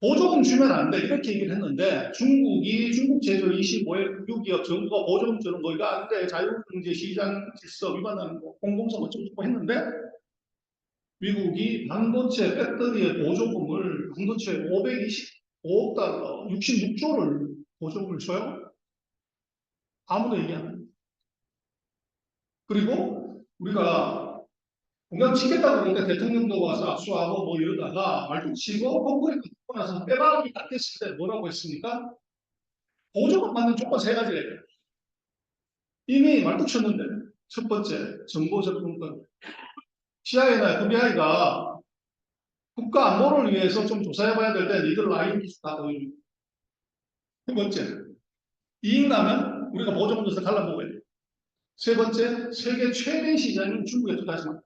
보조금 주면 안 돼. 이렇게 얘기를 했는데 중국이 중국 제조 25회 국유기업 정부가 보조금 주는 거 이거 안 돼. 자유경제 시장 질서 위반하는 거 공공성 어쩌고 했는데 미국이 반도체 배터리의 보조금을 반도체 525억 달러 66조를 보조금을 줘요. 아무도 얘기 안 합니다. 그리고 우리가 공장 짓겠다고 그러는데 대통령도 와서 압수하고 이러다가 말뚝치고 콘크리트 뚫고 나서 빼박이 딱 됐을 때 뭐라고 했습니까? 보조금 받는 조건 3가지래요. 이미 말뚝 쳤는데 첫 번째 정보 접근권. CIA나 FBI가 국가 안보를 위해서 좀 조사해봐야 될 때 니들 라인 기술 다 보여줍니다. 두 번째 이익 나면 우리가 보조금 줘서 갈라먹어야 돼요. 세 번째 세계 최대 시장인 중국에 투자하지 마.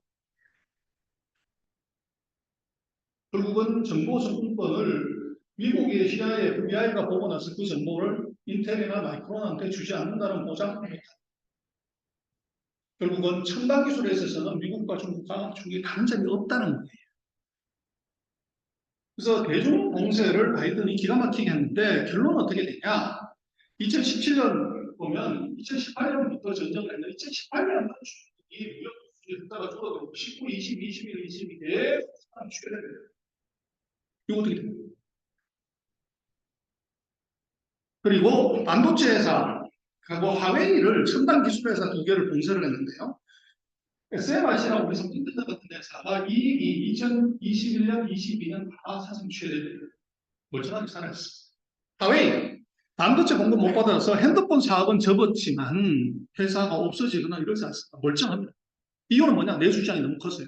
결국은 정보 접근권을 미국의 CIA, FBI가 보고 나서 그 정보를 인텔이나 마이크론한테 주지 않는다는 보장입니다. 결국은 첨단 기술에 있어서는 미국과 중국과 중국이 다른 점이 없다는 거예요. 그래서 대중 공세를 바이든이 기가 막히게 했는데 결론은 어떻게 되냐? 2017년 보면 2018년부터 전쟁을 했는데 2018년만 중국이 무역 수준이 숫자가 줄어들고 19, 20, 21, 22 계속 사람 죽여야 돼요. 이거 어떻게 됩니까? 그리고 반도체 회사하고 하웨이를 첨단 기술 회사 2개를 공세를 했는데요. SMIC라고 해서 인터넷 같은 회사가 이익이 2021년, 22년 다 사상 최대를 멀쩡하게 살아있습니다. 하웨이 반도체 공급 못 받아서 핸드폰 사업은 접었지만 회사가 없어지거나 이러지 않습니다. 멀쩡합니다. 이유는 뭐냐? 내수시장이 너무 컸어요.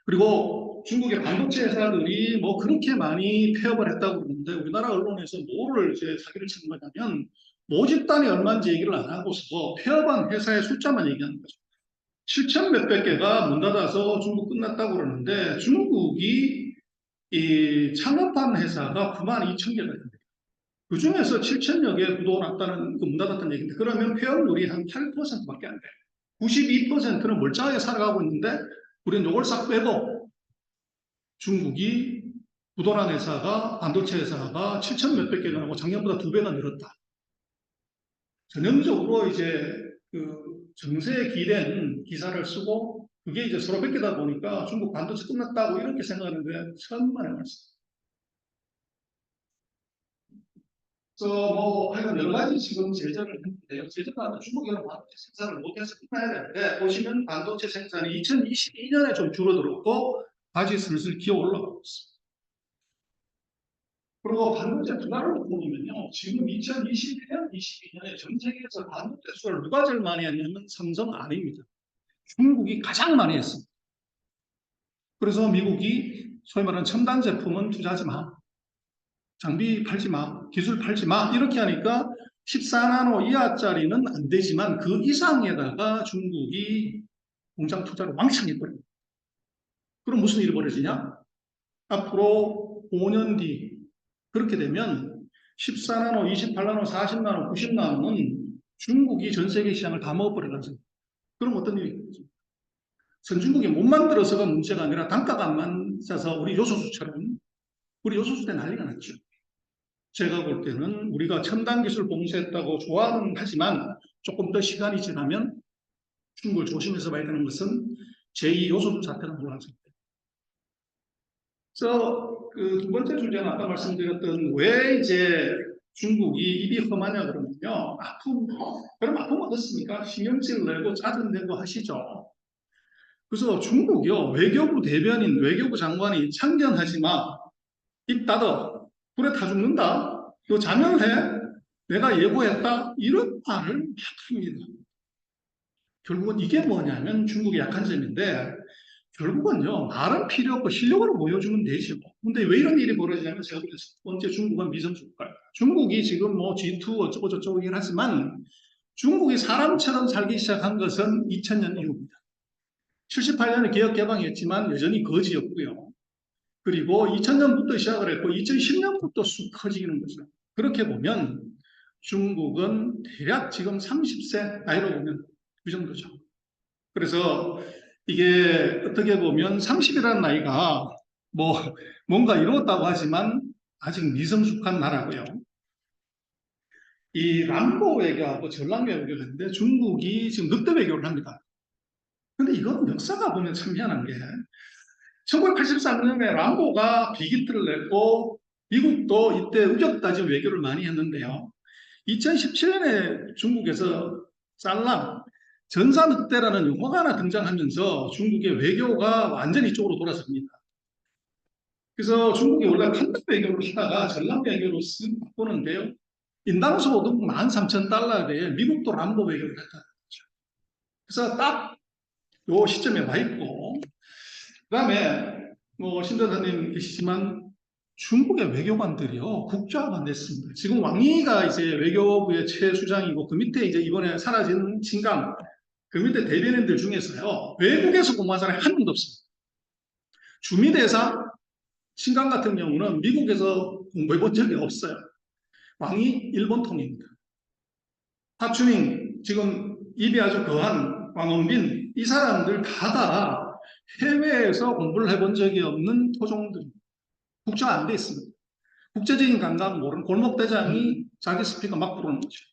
그리고 중국의 반도체 회사들이 뭐 그렇게 많이 폐업을 했다고 그러는데 우리나라 언론에서 뭐를 이제 사기를 치는 거냐면 모집단이 얼마인지 얘기를 안 하고서 폐업한 회사의 숫자만 얘기하는 거죠. 7천 몇백 개가 문 닫아서 중국 끝났다고 그러는데 중국이 이 창업한 회사가 9만 2천 개가 됩니다. 그 중에서 7천여 개 부도 났다는, 문 닫았다는 얘기인데, 그러면 폐업률이 한 8%밖에 안 돼요. 92%는 멀쩡하게 살아가고 있는데, 우리는 이걸 싹 빼고, 중국이 부도난 회사가, 반도체 회사가 7천 몇백 개가 나고 작년보다 2배가 늘었다. 전형적으로 이제 그 정세에 기댄 기사를 쓰고, 그게 이제 서로 뺏기다 보니까 중국 반도체 끝났다고 이렇게 생각하는데, 천만에 말씀. 그래서 뭐 하여간 여러 가지 지금 제재를 했는데요. 제재가 중국에는 반도체 생산을 못해서 끝나야 되는데 보시면 반도체 생산이 2022년에 좀 줄어들었고 다시 슬슬 기어 올라가고 있습니다. 그리고 반도체 분할을 보면요. 지금 2021년, 22년에 전 세계에서 반도체 수를 누가 제일 많이 했냐면 삼성 아닙니다. 중국이 가장 많이 했습니다. 그래서 미국이 소위 말하는 첨단 제품은 투자하지 마. 장비 팔지 마, 기술 팔지 마, 이렇게 하니까 14나노 이하짜리는 안 되지만 그 이상에다가 중국이 공장 투자를 왕창 해버립니다. 그럼 무슨 일이 벌어지냐? 앞으로 5년 뒤 그렇게 되면 14나노, 28나노, 40나노, 90나노는 중국이 전 세계 시장을 다 먹어버려가지고 그럼 어떤 일이 있겠죠? 선진국이 못 만들어서가 문제가 아니라 단가가 안 맞아서 우리 요소수처럼 우리 요소수 때 난리가 났죠. 제가 볼 때는 우리가 첨단 기술 봉쇄했다고 좋아는 하지만 조금 더 시간이 지나면 중국을 조심해서 봐야 되는 것은 제2요소수 사태가 올라왔습니다. 그래서 그 두 번째 주제는 아까 말씀드렸던 왜 이제 중국이 입이 험하냐 그러면요. 그럼 아픔 어떻습니까? 신경질 내고 짜증내고 하시죠. 그래서 중국이요. 외교부 대변인, 외교부 장관이 참견하지 마. 입 닫아. 불에 타 죽는다. 너 자명해. 내가 예고했다. 이런 말을 합니다. 결국은 이게 뭐냐면 중국의 약한 점인데 결국은요. 말은 필요 없고 실력으로 보여주면 되죠. 근데 왜 이런 일이 벌어지냐면 제가 볼 때 첫 번째 중국은 미성숙할. 중국이 지금 뭐 G2 어쩌고 저쩌고긴 하지만 중국이 사람처럼 살기 시작한 것은 2000년 이후입니다. 78년에 개혁 개방했지만 여전히 거지였고요. 그리고 2000년부터 시작을 했고 2010년부터 쑥 커지는 거죠. 그렇게 보면 중국은 대략 지금 30세 나이로 보면 이 정도죠. 그래서 이게 어떻게 보면 30이라는 나이가 뭐 뭔가 이루었다고 하지만 아직 미성숙한 나라고요. 이 람보 외교하고 전랑 외교를 했는데 중국이 지금 늑대 외교를 합니다. 근데 이건 역사가 보면 참 희한한 게 1983년에 람보가 비기트를 냈고 미국도 이때 우격다진 외교를 많이 했는데요. 2017년에 중국에서 짤랑 전사늑대라는 용어가 하나 등장하면서 중국의 외교가 완전히 이쪽으로 돌아섭니다. 그래서 중국이 원래 판단 외교를 하다가 전략 외교로 쓱 바꾸는데요. 인당 소득 13,000달러에 미국도 람보 외교를 했다는 거죠. 그래서 딱 요 시점에 와 있고 그다음에 뭐 신전사님 계시지만 중국의 외교관들이요 국조화가 됐습니다. 지금 왕이가 이제 외교부의 최수장이고 그 밑에 이제 이번에 사라진 진강 그 밑에 대변인들 중에서요 외국에서 공부한 사람이 한 명도 없습니다. 주미대사 신강 같은 경우는 미국에서 공부해 본 적이 없어요. 왕이 일본 통입니다. 하추밍 지금 입이 아주 거한 왕원빈 이 사람들 다가 해외에서 공부를 해본 적이 없는 토종들 국제화 안 돼 있습니다. 국제적인 감각 모르는 골목대장이 자기 스피커 막 부르는 거죠.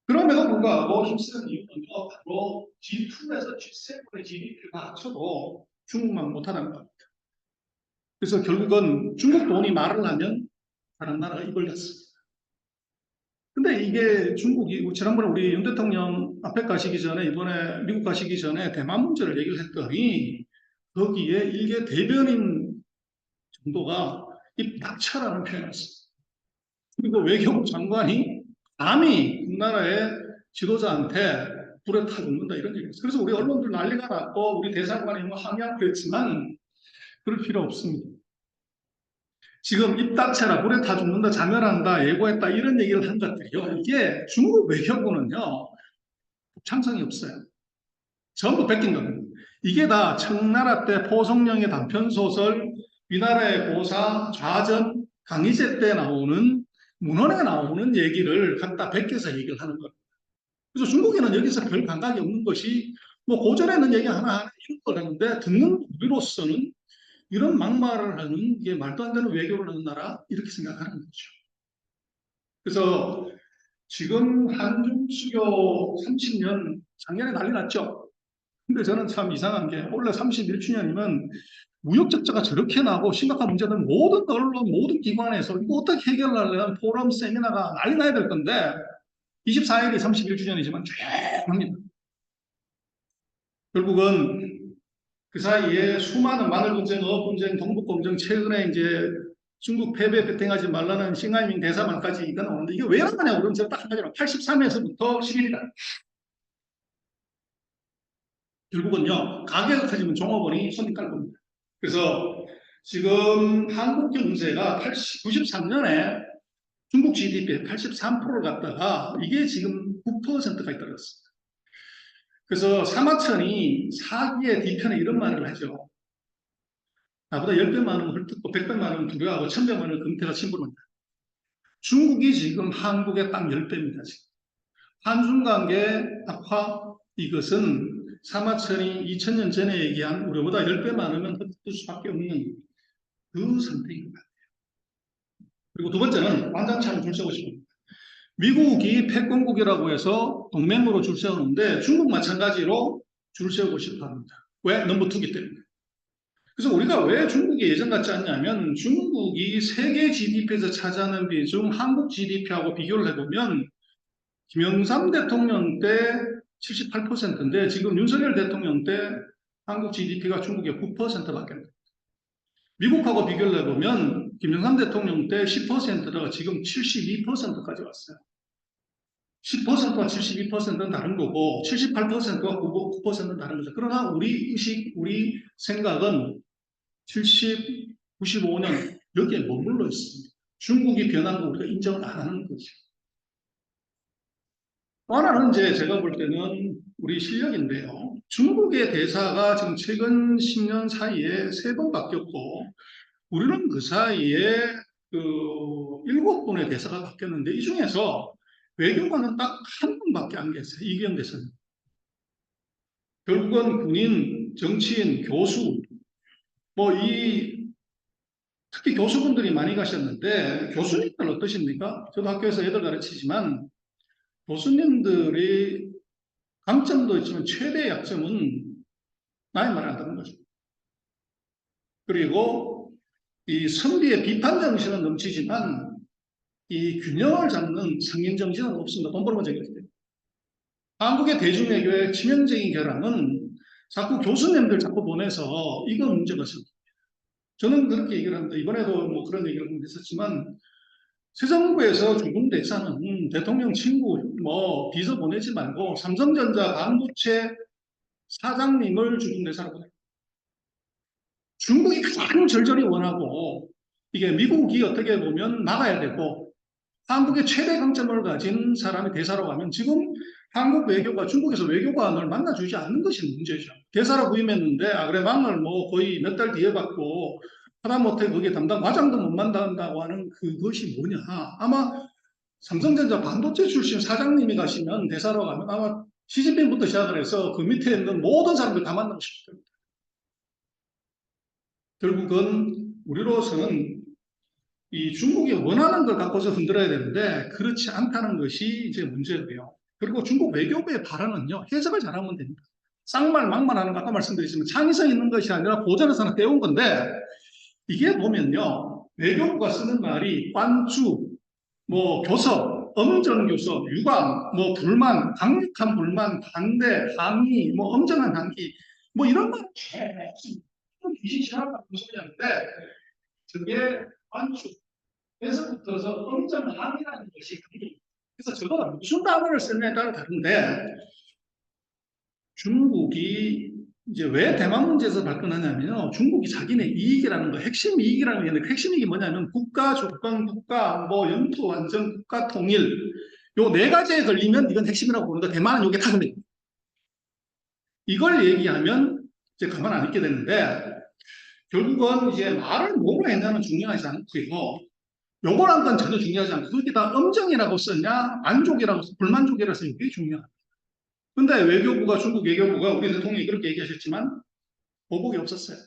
그럼에도 불구하고 힘쓰는 이유는요, 바로 G2에서 G7의 GDP를 다 합쳐도 중국만 못하다는 겁니다. 그래서 결국은 중국 돈이 말을 하면 다른 나라가 입을 닫습니다. 근데 이게 중국이 지난번에 우리 윤 대통령 앞에 가시기 전에 이번에 미국 가시기 전에 대만 문제를 얘기를 했더니 거기에 일개 대변인 정도가 입 닥쳐라는 표현을 했습니다. 그리고 외교부 장관이 감히 우리나라의 지도자한테 불에 타 죽는다 이런 얘기였어요. 그래서 우리 언론들 난리가 났고 우리 대사관이 뭐 항의하고 했지만 그럴 필요 없습니다. 지금 입닥쳐라, 불에 타 죽는다, 자멸한다, 예고했다 이런 얘기를 한 것들이요. 이게 중국 외교부는요. 창성이 없어요. 전부 베낀 겁니다. 이게 다 청나라 때 포성령의 단편소설, 위나라의 고사, 좌전, 강희제 때 나오는 문헌에 나오는 얘기를 갖다 베껴서 얘기를 하는 거예요. 그래서 중국에는 여기서 별 감각이 없는 것이 뭐 고전에는 얘기 하나 이런 걸 하는데 듣는 우리로서는 이런 막말을 하는 이게 말도 안 되는 외교를 하는 나라 이렇게 생각하는 거죠. 그래서 지금 한중 수교 30년 작년에 난리 났죠. 근데 저는 참 이상한 게 원래 31주년이면 무역적자가 저렇게 나고 심각한 문제는 모든 언론, 모든 기관에서 이거 어떻게 해결하려면 포럼, 세미나가 난리 나야 될 건데 24일이 31주년이지만 조용합니다. 결국은 그 사이에 수많은 마늘 분쟁, 어업 분쟁, 동북 분쟁, 최근에 이제 중국 패배 베팅하지 말라는 싱하이밍 대사말까지 이거 나오는데 이게 왜 나가냐고 그러면 제가 딱 한 가지로 83에서부터 11이다. 결국은요, 가게가 터지면 종업원이 손님 깔 겁니다. 그래서 지금 한국 경제가 93년에 중국 GDP의 83%를 갖다가 이게 지금 9%까지 떨어졌습니다. 그래서 사마천이 사기의 뒤편에 이런 말을 하죠. 나보다 10배 많으면 헐뜯고 100배 많으면 두려워하고 1000배 많으면 금태가 심부름한다. 중국이 지금 한국의 딱 10배입니다. 지금. 한중관계 악화 이것은 사마천이 2000년 전에 얘기한 우리보다 10배 많으면 헐뜯을 수밖에 없는 그 선택인 것 같아요. 그리고 두 번째는 완장차를 줄 세우고 싶습니다. 미국이 패권국이라고 해서 동맹으로 줄 세우는데 중국 마찬가지로 줄 세우고 싶어 합니다. 왜? 넘버 투기 때문에. 그래서 우리가 왜 중국이 예전 같지 않냐면 중국이 세계 GDP에서 차지하는 비중 한국 GDP하고 비교를 해보면 김영삼 대통령 때 78%인데 지금 윤석열 대통령 때 한국 GDP가 중국의 9%밖에 안 돼요. 미국하고 비교를 해보면 김영삼 대통령 때 10%다가 지금 72%까지 왔어요. 10%와 72%는 다른 거고 78%와 9%는 다른 거죠. 그러나 우리 의식, 우리 생각은 70, 95년 여기에 머물러 있습니다. 중국이 변한 거 우리가 인정을 안 하는 거죠. 또 하나는 이제 제가 볼 때는 우리 실력인데요. 중국의 대사가 지금 최근 10년 사이에 3번 바뀌었고 우리는 그 사이에 그 7분의 대사가 바뀌었는데 이 중에서 외교관은 딱 한 분밖에 안 계세요. 이규영 대사님. 결국은 군인, 정치인, 교수, 특히 교수분들이 많이 가셨는데 교수님들 어떠십니까? 저도 학교에서 애들 가르치지만 교수님들이 강점도 있지만 최대의 약점은 나의 말을 안 듣는 거죠. 그리고 이 선비의 비판 정신은 넘치지만 이 균형을 잡는 상인 정신은 없습니다. 돈 벌면 되겠기 때문에. 한국의 대중외교의 치명적인 결함은 자꾸 교수님들 자꾸 보내서 이거 문제가 생깁니다. 저는 그렇게 얘기를 합니다. 이번에도 뭐 그런 얘기를 했었지만 새 정부에서 중국 대사는 대통령 친구 뭐 비서 보내지 말고 삼성전자 반도체 사장님을 중국 대사로 보내요. 중국이 가장 절절히 원하고 이게 미국이 어떻게 보면 막아야 되고 한국의 최대 강점을 가진 사람이 대사로 가면 지금 한국 외교가 중국에서 외교관을 만나주지 않는 것이 문제죠. 대사로 부임했는데 그래 망을 뭐 거의 몇 달 뒤에 받고 하다못해 거기에 담당 과장도 못 만난다고 하는 그것이 뭐냐. 아마 삼성전자 반도체 출신 사장님이 가시면 대사로 가면 아마 시진핑부터 시작을 해서 그 밑에 있는 모든 사람들 다 만나고 싶을 겁니다. 결국은 우리로서는 이 중국이 원하는 걸 갖고서 흔들어야 되는데 그렇지 않다는 것이 이제 문제고요. 그리고 중국 외교부의 발언은요, 해석을 잘하면 됩니다. 쌍말, 막말하는 거 아까 말씀드렸지만 창의성 있는 것이 아니라 고전에서 하나 떼온 건데 이게 보면요, 외교부가 쓰는 말이 관주, 뭐 교섭, 엄정교섭, 유감, 뭐 불만, 강력한 불만, 반대, 항의, 뭐 엄정한 항의, 뭐 이런 말 계속 귀신처럼 소리하는데 그게 관주, 에서부터서 엄정함이라는 것이 그래서 저거가 무슨 단어를 쓰느냐에 따라 다른데 중국이 이제 왜 대만 문제에서 발끈하냐면요. 중국이 자기네 이익이라는 거, 핵심 이익이라는 게 있는데 그 핵심 이익이 뭐냐면 국가 주권, 국가 뭐 영토 완전, 국가 통일 요 네 가지에 걸리면 이건 핵심이라고 보는데 대만은 요게 다 걸립니다. 이걸 얘기하면 이제 가만 안 있게 되는데 결국은 이제 말을 뭐로 했냐는 중요하지 않고요. 요거란 건 전혀 중요하지 않고 그게 다 엄정이라고 썼냐 만족이라고 불만족이라고 써냐 이게 중요합니다. 근데 외교부가 중국 외교부가 우리 대통령이 그렇게 얘기하셨지만 보복이 없었어요.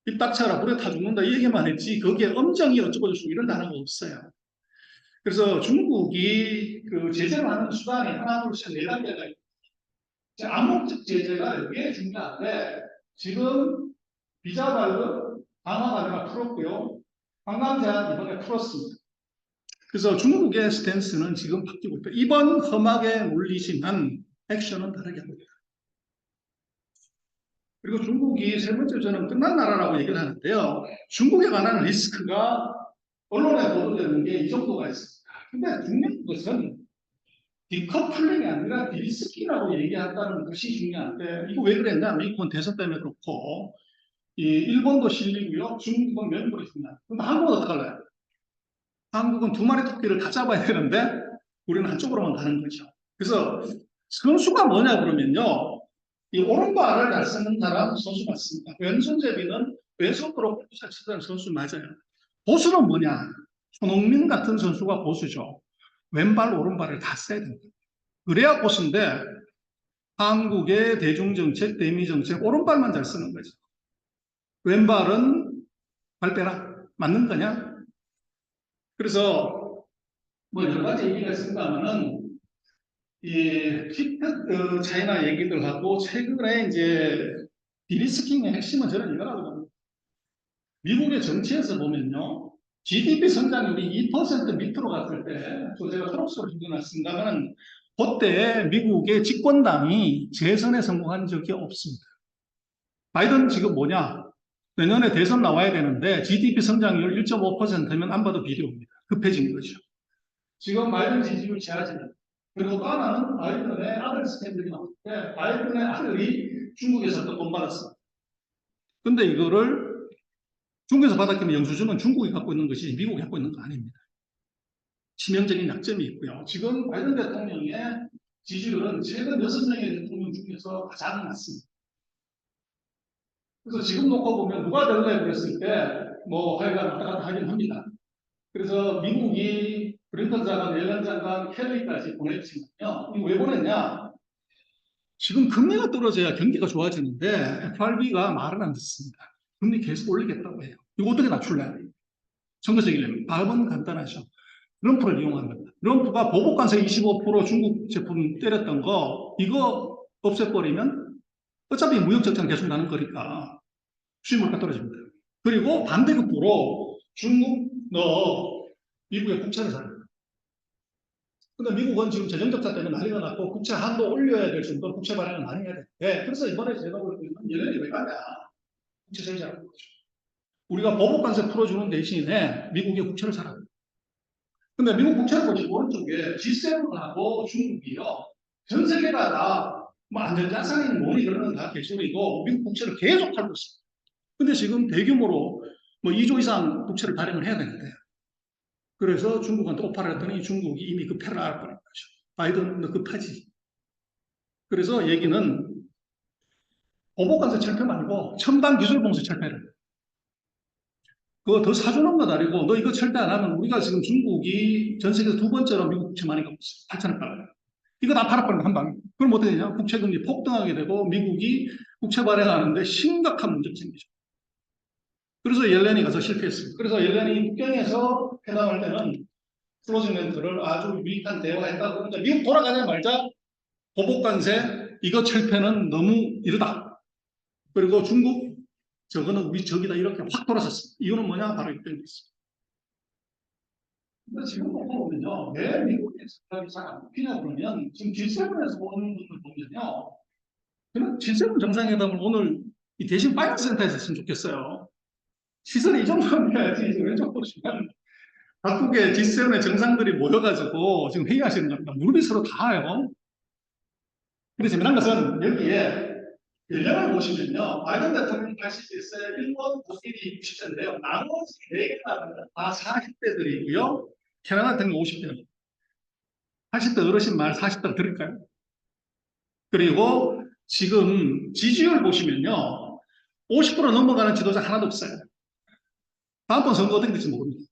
입 닥쳐라 불에 타 죽는다 이 얘기만 했지 거기에 엄정이 어쩌고 저쩌고 이런 단어가 없어요. 그래서 중국이 그 제재를 하는 수단이 하나 둘셋 네 단계가 있고 암묵적 제재가 여기에 중요한데 지금 비자 발급 강화가 아니라 풀었고요. 관광 제한 이번에 풀었습니다. 그래서 중국의 스탠스는 지금 바뀌고 있다. 이번 험하게 물리지만 액션은 다르게 합니다. 그리고 중국이 세 번째 저는 끝난 나라라고 얘기를 하는데요. 중국에 관한 리스크가 언론에 보도되는 게 이 정도가 있습니다. 근데 중요한 것은 디커플링이 아니라 디리스키라고 얘기한다는 것이 중요한데 이거 왜 그랬냐? 미국은 대선 때문에 그렇고 이 일본도 실리고요. 중국은 면벌이 중요합니다. 그럼 한국은 어떡할래요? 한국은 두 마리 토끼를 다 잡아야 되는데 우리는 한쪽으로만 가는 거죠. 그래서 선수가 뭐냐 그러면요. 이 오른발을 잘 쓰는 사람 선수 맞습니다. 왼손잡이는 왼손으로 골프 잘 치는 선수 맞아요. 보수는 뭐냐? 손흥민 같은 선수가 보수죠. 왼발 오른발을 다 써야 됩니다. 그래야 보수인데 한국의 대중정책, 대미정책 오른발만 잘 쓰는 거죠. 왼발은 발 빼라. 맞는 거냐? 그래서 뭐 여러 가지 얘기가 있습니다만은 이 킥트 차이나 얘기들 하고 최근에 이제 디리스킹의 핵심은 저는 이거라고 봅니다. 미국의 정치에서 보면요. GDP 성장률이 2% 밑으로 갔을 때, 제가 초록색으로 준비해놨습니다만, 그때 미국의 집권당이 재선에 성공한 적이 없습니다. 바이든 지금 뭐냐? 내년에 대선 나와야 되는데 GDP 성장률 1.5%면 안 봐도 비례입니다. 급해진 거죠. 지금 바이든 지지율 최하입니다. 그리고 또 하나는 바이든의 아들 스캔들이 나왔는데 바이든의 아들이 중국에서 또 돈 받았어. 근데 이거를 중국에서 받았기면 영수증은 중국이 갖고 있는 것이 미국이 갖고 있는 거 아닙니다. 치명적인 약점이 있고요. 지금 바이든 대통령의 지지율은 최근 6명의 대통령 중에서 가장 낮습니다. 그래서 지금 놓고 보면 누가 될래 그랬을 때 뭐 하여간 왔다 갔다 하긴 합니다. 그래서 미국이 브링컨 장관, 옐런 장관, 켈리까지 보냈지만요. 이거 왜 보냈냐? 지금 금리가 떨어져야 경기가 좋아지는데 FRB가 말은 안 듣습니다. 금리 계속 올리겠다고 해요. 이거 어떻게 낮출래? 선거적이려면 답은 간단하죠. 트럼프를 이용하는 겁니다. 트럼프가 보복관세 25% 중국 제품 때렸던 거 이거 없애버리면 어차피 무역적자는 계속 나는 거니까 수입물가 떨어집니다. 그리고 반대급부로 중국 너 미국의 국채를 사는 거예요. 근데 미국은 지금 재정적자 때문에 난리가 났고 국채 한도 올려야 될 정도로 국채 발행을 많이 해야 돼. 네, 그래서 이번에 제가 볼 때는 얘네들이 왜 가냐? 국채 세제하는 거죠. 우리가 보복관세 풀어주는 대신에 미국의 국채를 사라. 근데 미국 국채를 보시면 오른쪽에 G7하고 중국이요. 전 세계가 다뭐 안전자산인 뭐니 그러는 다 개소리고 미국 국채를 계속 팔고 있습니다. 근데 지금 대규모로 뭐 2조 이상 국채를 발행을 해야 되는데 그래서 중국한테 오파를 했더니 중국이 이미 그 패를 알아버린 거죠. 바이든 너 급하지. 그래서 얘기는 보복관세 철폐 말고 첨단 기술 봉쇄 철폐를. 그거 더 사주는 것 아니고 너 이거 철폐 안 하면 우리가 지금 중국이 전 세계에서 두 번째로 미국 국채 많이 갖고 있어요. 8천억 달러. 이거 다 팔아버리면 한 방에. 그럼 어떻게 되냐? 국채금리 폭등하게 되고 미국이 국채 발행하는데 심각한 문제가 생기죠. 그래서 옐렌이 가서 실패했습니다. 그래서 옐렌이 북경에서 회담할 때는 클로징 멘트를 아주 유익한 대화했다고 그러는데 미국 돌아가자마자 보복관세 이거 철폐는 너무 이르다. 그리고 중국 저거는 우리 적이다 이렇게 확 돌아섰습니다. 이유는 뭐냐? 바로 이런 게 있습니다. 근데 지금 보면요. 왜 미국의 생각이 잘 안 먹히냐 그러면 지금 G7에서 보는 분들 보면요. 그냥 G7 정상회담을 오늘 이 대신 파이낸스 센터에서 했으면 좋겠어요. 시선이 이 정도면 해야지 왼쪽 보시면 각국의 G7의 정상들이 모여가지고 지금 회의하시는 겁니다. 무릎이 서로 닿아요. 근데 재미난 것은 여기에 연령을 보시면요. 바이든 대통령이 81세, 일본 독일이 60세인데요. 나머지 4개가 다 40대들이고요. 캐나다 대통령 50대입니다. 80대 어르신 말 40대가 들을까요? 그리고 지금 지지율 보시면요. 50% 넘어가는 지도자 하나도 없어요. 다음번 선거 어떻게 될지 모릅니다.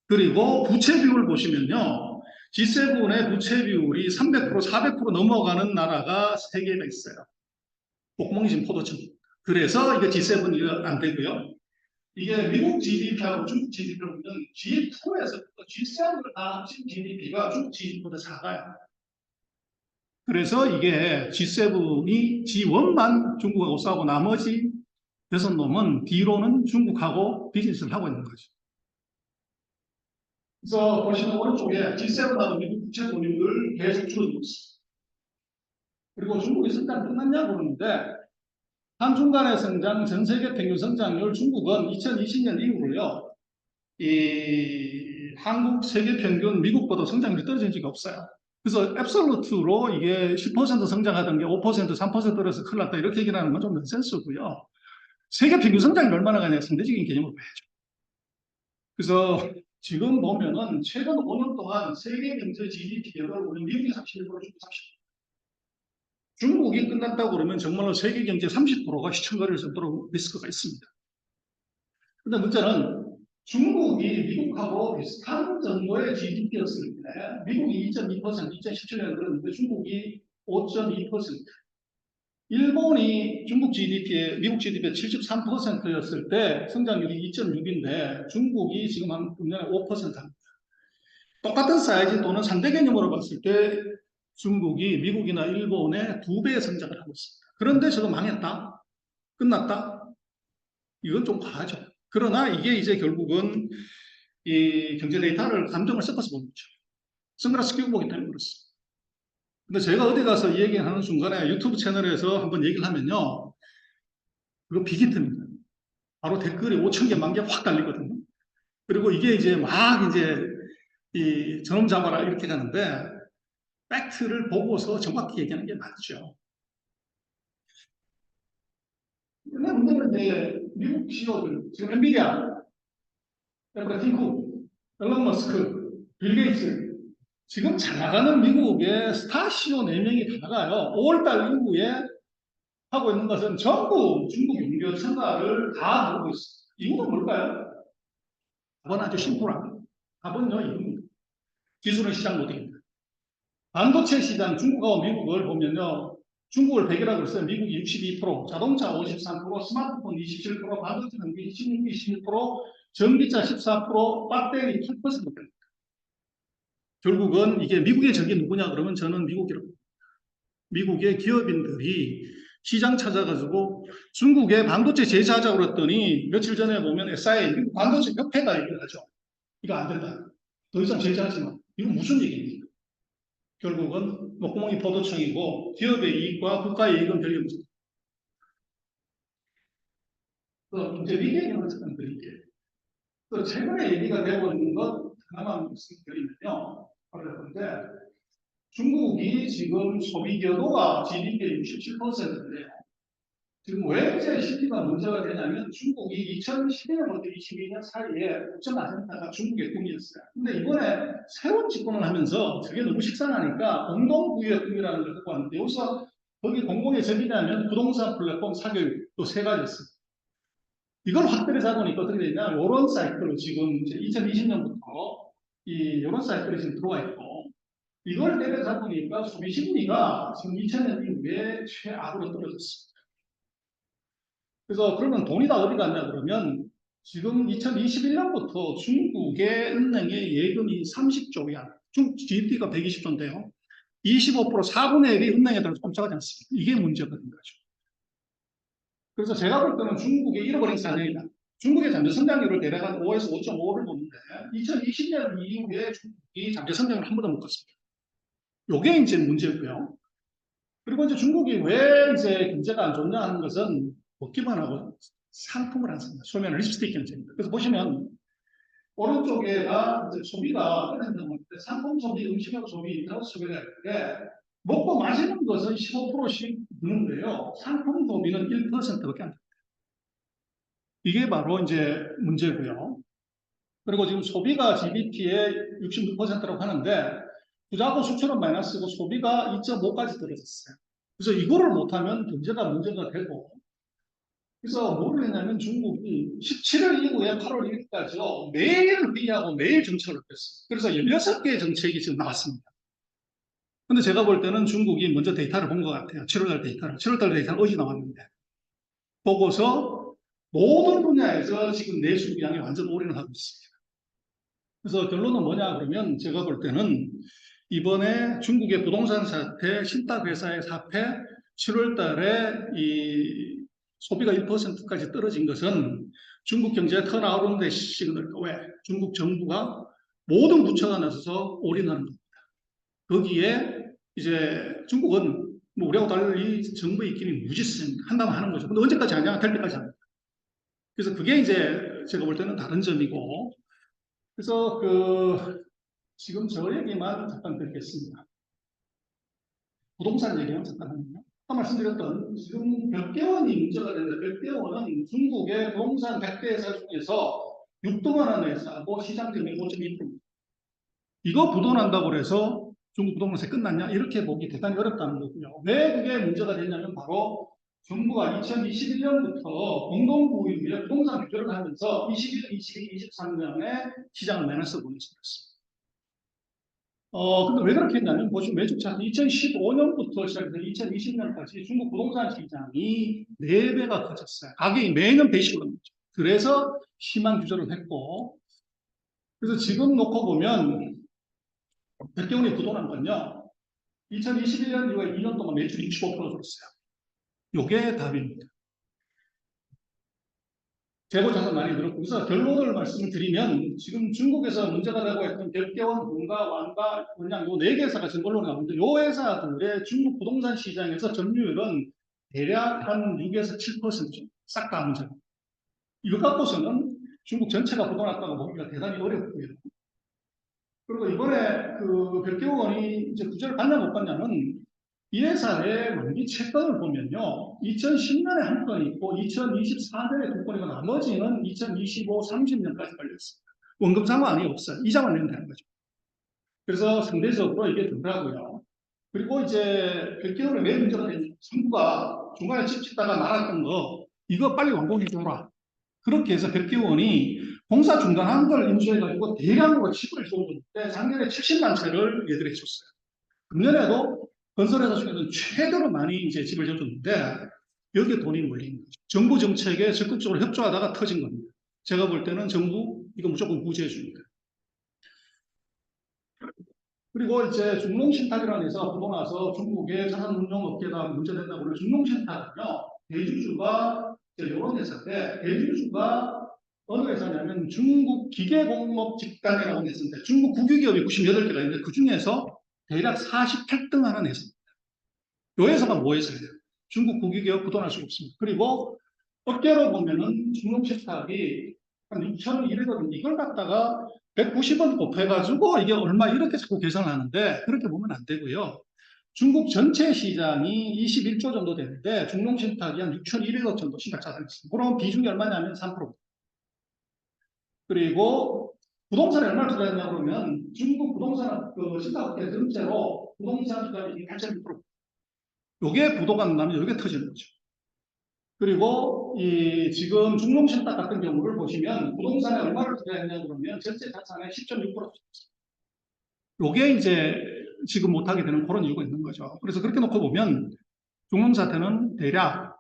그리고 부채 비율 보시면요. G7의 부채 비율이 300%, 400% 넘어가는 나라가 3개가 있어요. 목공이 지금 포도청. 그래서 이게 G7 이거 안 되고요. 이게 미국 GDP하고 중국 GDP를 보면 G2에서 G7을 다 합친 GDP가 중국 GDP보다 작아요. 그래서 이게 G7이 G1만 중국하고 싸우고 나머지 6놈은 D로는 중국하고 비즈니스를 하고 있는 거죠. 그래서 보시면 오른쪽에 G7하고 미국 부채 보유를 계속 줄어들고 있습니다. 그리고 중국이 성장 끝났냐고 그러는데 한중간의 성장, 전 세계 평균 성장률 중국은 2020년 이후로요. 이 한국 세계 평균 미국보다 성장률이 떨어진 적이 없어요. 그래서 앱솔루트로 이게 10% 성장하던 게 5%, 3% 떨어져서 큰일 났다 이렇게 얘기를 하는 건 좀 넌센스고요. 세계 평균 성장이 얼마나 가냐 상대적인 개념을 봐야죠. 그래서 지금 보면은 최근 5년 동안 세계 경제 GDP 격을 우리 미국이 31%, 중국 30%. 중국이 끝났다고 그러면 정말로 세계 경제 30%가 시청거릴 정도로 리스크가 있습니다. 근데 문제는 중국이 미국하고 비슷한 정도의 GDP였을 때 미국이 2.2%, 2017년에 그랬는데 중국이 5.2%, 일본이 중국 GDP에 미국 GDP의 73%였을 때 성장률이 2.6인데 중국이 지금 한 금년에 5%입니다. 똑같은 사이즈 또는 상대 개념으로 봤을 때 중국이 미국이나 일본의 2배의 성장을 하고 있습니다. 그런데 저거 망했다? 끝났다? 이건 좀 과하죠. 그러나 이게 이제 결국은 이 경제 데이터를 감정을 섞어서 보는 거죠. 선글라스 끼고 보기 때문에 그렇습니다. 근데 제가 어디 가서 이 얘기하는 순간에 유튜브 채널에서 한번 얘기를 하면요. 그거 비기트입니다. 바로 댓글이 5천 개, 1만 개 확 달리거든요. 그리고 이게 이제 막 이제 이 저놈 잡아라 이렇게 가는데 팩트를 보고서 정확히 얘기하는 게 맞죠. 근데 문제는 이제 미국 CEO들, 지금 엔비디아, 에브라 팀쿡, 앨런 머스크, 빌 게이츠, 지금 잘 나가는 미국의 스타 CEO 4명이 다 나가요. 5월달 이후에 하고 있는 것은 전부 중국 연결 생각을 다 하고 있습니다. 이유는 뭘까요? 답은 아주 심플합니다. 답은요, 이겁니다. 기술은 시장 모델입니다. 반도체 시장 중국하고 미국을 보면요. 중국을 100이라고 했어요. 미국이 62%, 자동차 53%, 스마트폰 27%, 반도체 전기 21%, 전기차 14%, 배터리 8%입니다. 결국은 이게 미국의 적이 누구냐 그러면 저는 미국이라고 봅니다. 미국의 기업인들이 시장 찾아가지고 중국의 반도체 제조하자고 그랬더니 며칠 전에 보면 SI, 미국 반도체 협회가 얘기를 하죠. 이거 안 된다. 더 이상 제조하지 마. 이건 무슨 얘기입니까? 결국은 목구멍이 포도청이고 기업의 이익과 국가의 이익은 별리 없습니다. 또 이제 미국 얘기를 말씀드릴게요. 또 최근에 얘기가 되고 있는 것 하나만 말씀드리면요. 그런데 중국이 지금 소비 규모가 GDP의 67%인데요. 지금 왜 이제 CP가 문제가 되냐면 중국이 2012년부터 22년 사이에 9.4%가 중국의 꿈이었어요. 근데 이번에 새로운 집권을 하면서 저게 너무 식상하니까 공동부의 꿈이라는 걸 갖고 왔는데 여기서 거기 공공의 적이냐면 부동산 플랫폼 사교육 또 3가지 있습니다. 이걸 확대를 잡으니까 어떻게 되냐 이런 사이클로 지금 이제 2020년부터 이런 사이클이 지금 들어와 있고 이걸 때려잡으니까 소비 심리가 지금 2000년 이후에 최악으로 떨어졌습니다. 그래서 그러면 돈이 다 어디 갔냐 그러면 지금 2021년부터 중국의 은행의 예금이 30조 위안, 중국 GDP가 120조인데요. 25% 4분의 1이 은행에 들어서 꼼짝하지 않습니다. 이게 문제가 된 거죠. 그래서 제가 볼 때는 중국의 잃어버린 사정이다. 중국의 잠재 성장률을 대략 한 5에서 5.5를 보는데 2020년 이후에 중국이 잠재 성장을 한 번도 못 갔습니다. 요게 이제 문제고요. 그리고 이제 중국이 왜 이제 경제가 안 좋냐 하는 것은 먹기만 하고 상품을 안 씁니다. 소면 립스틱 경제입니다. 그래서 보시면 오른쪽에가 이제 소비가 끝낸다고 하는데 상품 소비, 음식료 소비, 인터넷 소비가 있는데 먹고 마시는 것은 15%씩 드는데요. 상품 소비는 1%밖에 안 됩니다. 이게 바로 이제 문제고요. 그리고 지금 소비가 GDP의 66%라고 하는데 부자고 수출은 마이너스고 소비가 2.5까지 떨어졌어요. 그래서 이거를 못하면 경제가 문제가 되고 그래서 뭐를 했냐면 중국이 17월 이후에 8월 1일까지요. 매일 회의하고 매일 정책을 뺐어요. 그래서 16개의 정책이 지금 나왔습니다. 근데 제가 볼 때는 중국이 먼저 데이터를 본 것 같아요. 7월달 데이터를. 7월달 데이터는 어제 나왔는데. 보고서 모든 분야에서 지금 내수 양이 완전 올인을 하고 있습니다. 그래서 결론은 뭐냐 그러면 제가 볼 때는 이번에 중국의 부동산 사태, 신탁 회사의 사태, 7월 달에 이 소비가 1%까지 떨어진 것은 중국 경제의 턴아웃의 시그널, 왜? 중국 정부가 모든 부처가 나서서 올인하는 겁니다. 거기에 이제 중국은 뭐 우리하고 달리 정부의 입김이 무지습니다. 한다면 하는 거죠. 근데 언제까지 하냐? 될 때까지 합니다. 그래서 그게 이제 제가 볼 때는 다른 점이고, 그래서 지금 저 얘기만 잠깐 드리겠습니다. 부동산 얘기만 잠깐 하면요. 아까 말씀드렸던 지금 백대원이 문제가 되는데 백대원은 중국의 부동산 100대 회사 중에서 6등하는 회사고 시장 점유율 5.2%입니다. 이거 부도난다고 해서 중국 부동산세 끝났냐? 이렇게 보기 대단히 어렵다는 거고요. 왜 그게 문제가 되냐면 바로 정부가 2021년부터 공동구입에 부동산 규제를 하면서 21, 22, 23년에 시장을 마이너스 보내버렸습니다. 근데 왜 그렇게 했냐면, 보시면 매주 차트 2015년부터 시작해서 2020년까지 중국 부동산 시장이 4배가 커졌어요. 가격이 매년 배식을 합니다. 그래서 심한 규제를 했고, 그래서 지금 놓고 보면, 백경원이 부도난 건요, 2021년 이후에 2년 동안 매출 65% 줄었어요. 요게 답입니다. 재고 자산 많이 늘었고, 그래서 결론을 말씀을 드리면, 지금 중국에서 문제가 되고 있던 백개원, 본가, 완가, 원양 요 4개 회사가 지금 언론에 나오는데, 요 회사들의 중국 부동산 시장에서 점유율은 대략 한 6에서 7% 싹 다 문제입니다. 이거 갖고서는 중국 전체가 부도났다고 보기가 대단히 어렵고요. 그리고 이번에 백개원이 이제 구제를 받냐 못 받냐는 이 회사의 만기 채권을 보면요. 2010년에 한 건 있고 2024년에 2건이고 나머지는 2025, 30년까지 걸렸습니다. 원금 상환이 없어요. 이자만 내면 되는 거죠. 그래서 상대적으로 이게 덜하고요. 그리고 이제 백개월에 왜 문제가 되냐. 정부가 중간에 집 짓다가 말았던 거 이거 빨리 완공해줘라. 그렇게 해서 백개원이 공사 중단한 걸 인수해가지고 대량으로 집을 줘줬는데 작년에 70만 채를 얘들이 줬어요. 금년에도 건설회사 중에서 최대로 많이 이제 집을 줬는데 여기에 돈이 몰린 거죠. 정부 정책에 적극적으로 협조하다가 터진 겁니다. 제가 볼 때는 정부 이거 무조건 구제해 줍니다. 그리고 이제 중농신탁이라는 회사가 부도나서 중국의 자산운용업계가 문제된다고 그러면 중농신탁은요, 대주주가 이런 회사인데 대주주가 어느 회사냐면 중국 기계공업집단이라는 회사인데 중국 국유기업이 98개가 있는데 그 중에서 대략 48등 하는 회사입니다. 이 회사가 뭐 회사예요? 중국 국유기업 부도날 수가 없습니다. 그리고 업계로 보면은 중농신탁이 한 6,200원 이걸 갖다가 190원 곱해가지고 이게 얼마 이렇게 자꾸 계산하는데 그렇게 보면 안 되고요. 중국 전체 시장이 21조 정도 되는데 중농신탁이 한 6,200억 정도 신탁 자산이 있습니다. 그럼 비중이 얼마냐면 3%. 그리고 부동산에 얼마나 투자했냐 그러면 중국 부동산 신탁업계 전체로 부동산 투자율이 8.6%. 요게 부도가 나면 요게 터지는 거죠. 그리고 지금 중농신탁 같은 경우를 보시면 부동산에 얼마를 투자했냐 그러면 전체 자산의 10.6%. 요게 이제 지금 못하게 되는 그런 이유가 있는 거죠. 그래서 그렇게 놓고 보면 중농사태는 대략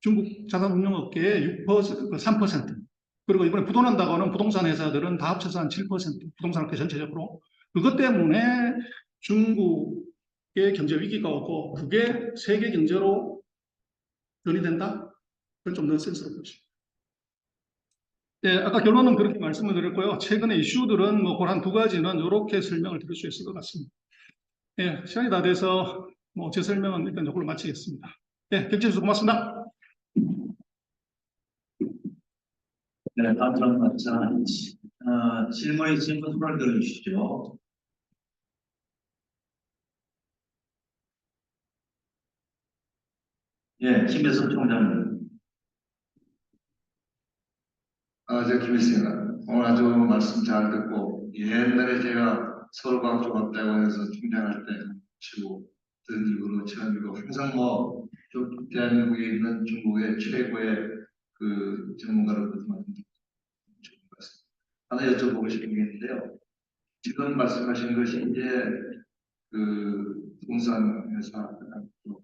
중국 자산운용업계의 6%, 3%. 그리고 이번에 부도난다고 하는 부동산 회사들은 다 합쳐서 한 7%. 부동산 업계 전체적으로. 그것 때문에 중국의 경제 위기가 오고 그게 세계 경제로 변이된다? 그건 좀 넌센스로 보죠. 예, 아까 결론은 그렇게 말씀을 드렸고요. 최근에 이슈들은 뭐 한 두 가지는 이렇게 설명을 드릴 수 있을 것 같습니다. 예, 시간이 다 돼서 뭐 제 설명은 일단 이걸로 마치겠습니다. 예, 객지수 고맙습니다. 네, 다음 마찬가지. 질문이 있으면 손을 들어주시죠. 예, 김혜섭 총장님. 저 김일성입니다. 오늘 아주 말씀 잘 듣고 옛날에 제가 서울과학종합대학원에서 총장할 때 치고 든 이후로 처음이고 항상 좀 대한민국에 있는 중국의 최고의 그 전문가로부터 말씀드리는 것 같습니다. 하나 여쭤보고 싶은 게 있는데요. 지금 말씀하신 것이 이제 그 부동산 회사 또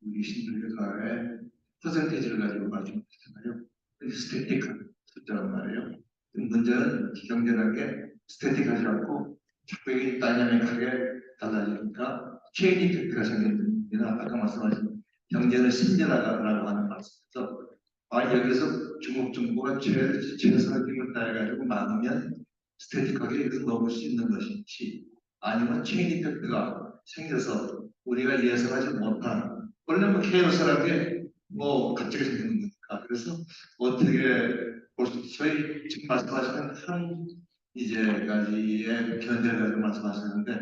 우리 신들회사의 퍼센테이지를 가지고 말씀하셨잖아요. 스태틱한 숫자란 말이에요. 문제는 경제라는 게 스태틱하지 않고 자꾸 이게 다이나믹하게 달라지니까 체인 이펙트가 생깁니다. 아까 말씀하신 경제는 신전하다라고 하는 말씀에서 여기서 중국 정부가 최선의 힘을 다해가지고 막으면 스태틱하게 여기서 넘을 수 있는 것인지 아니면 체인 이펙트가 생겨서 우리가 예상하지 못한 원래 케이오스라는 게 갑자기 생기는 거니까 그래서 어떻게 볼 수 저희 지금 말씀하시는 한 이제까지의 견제를 가지고 말씀하셨는데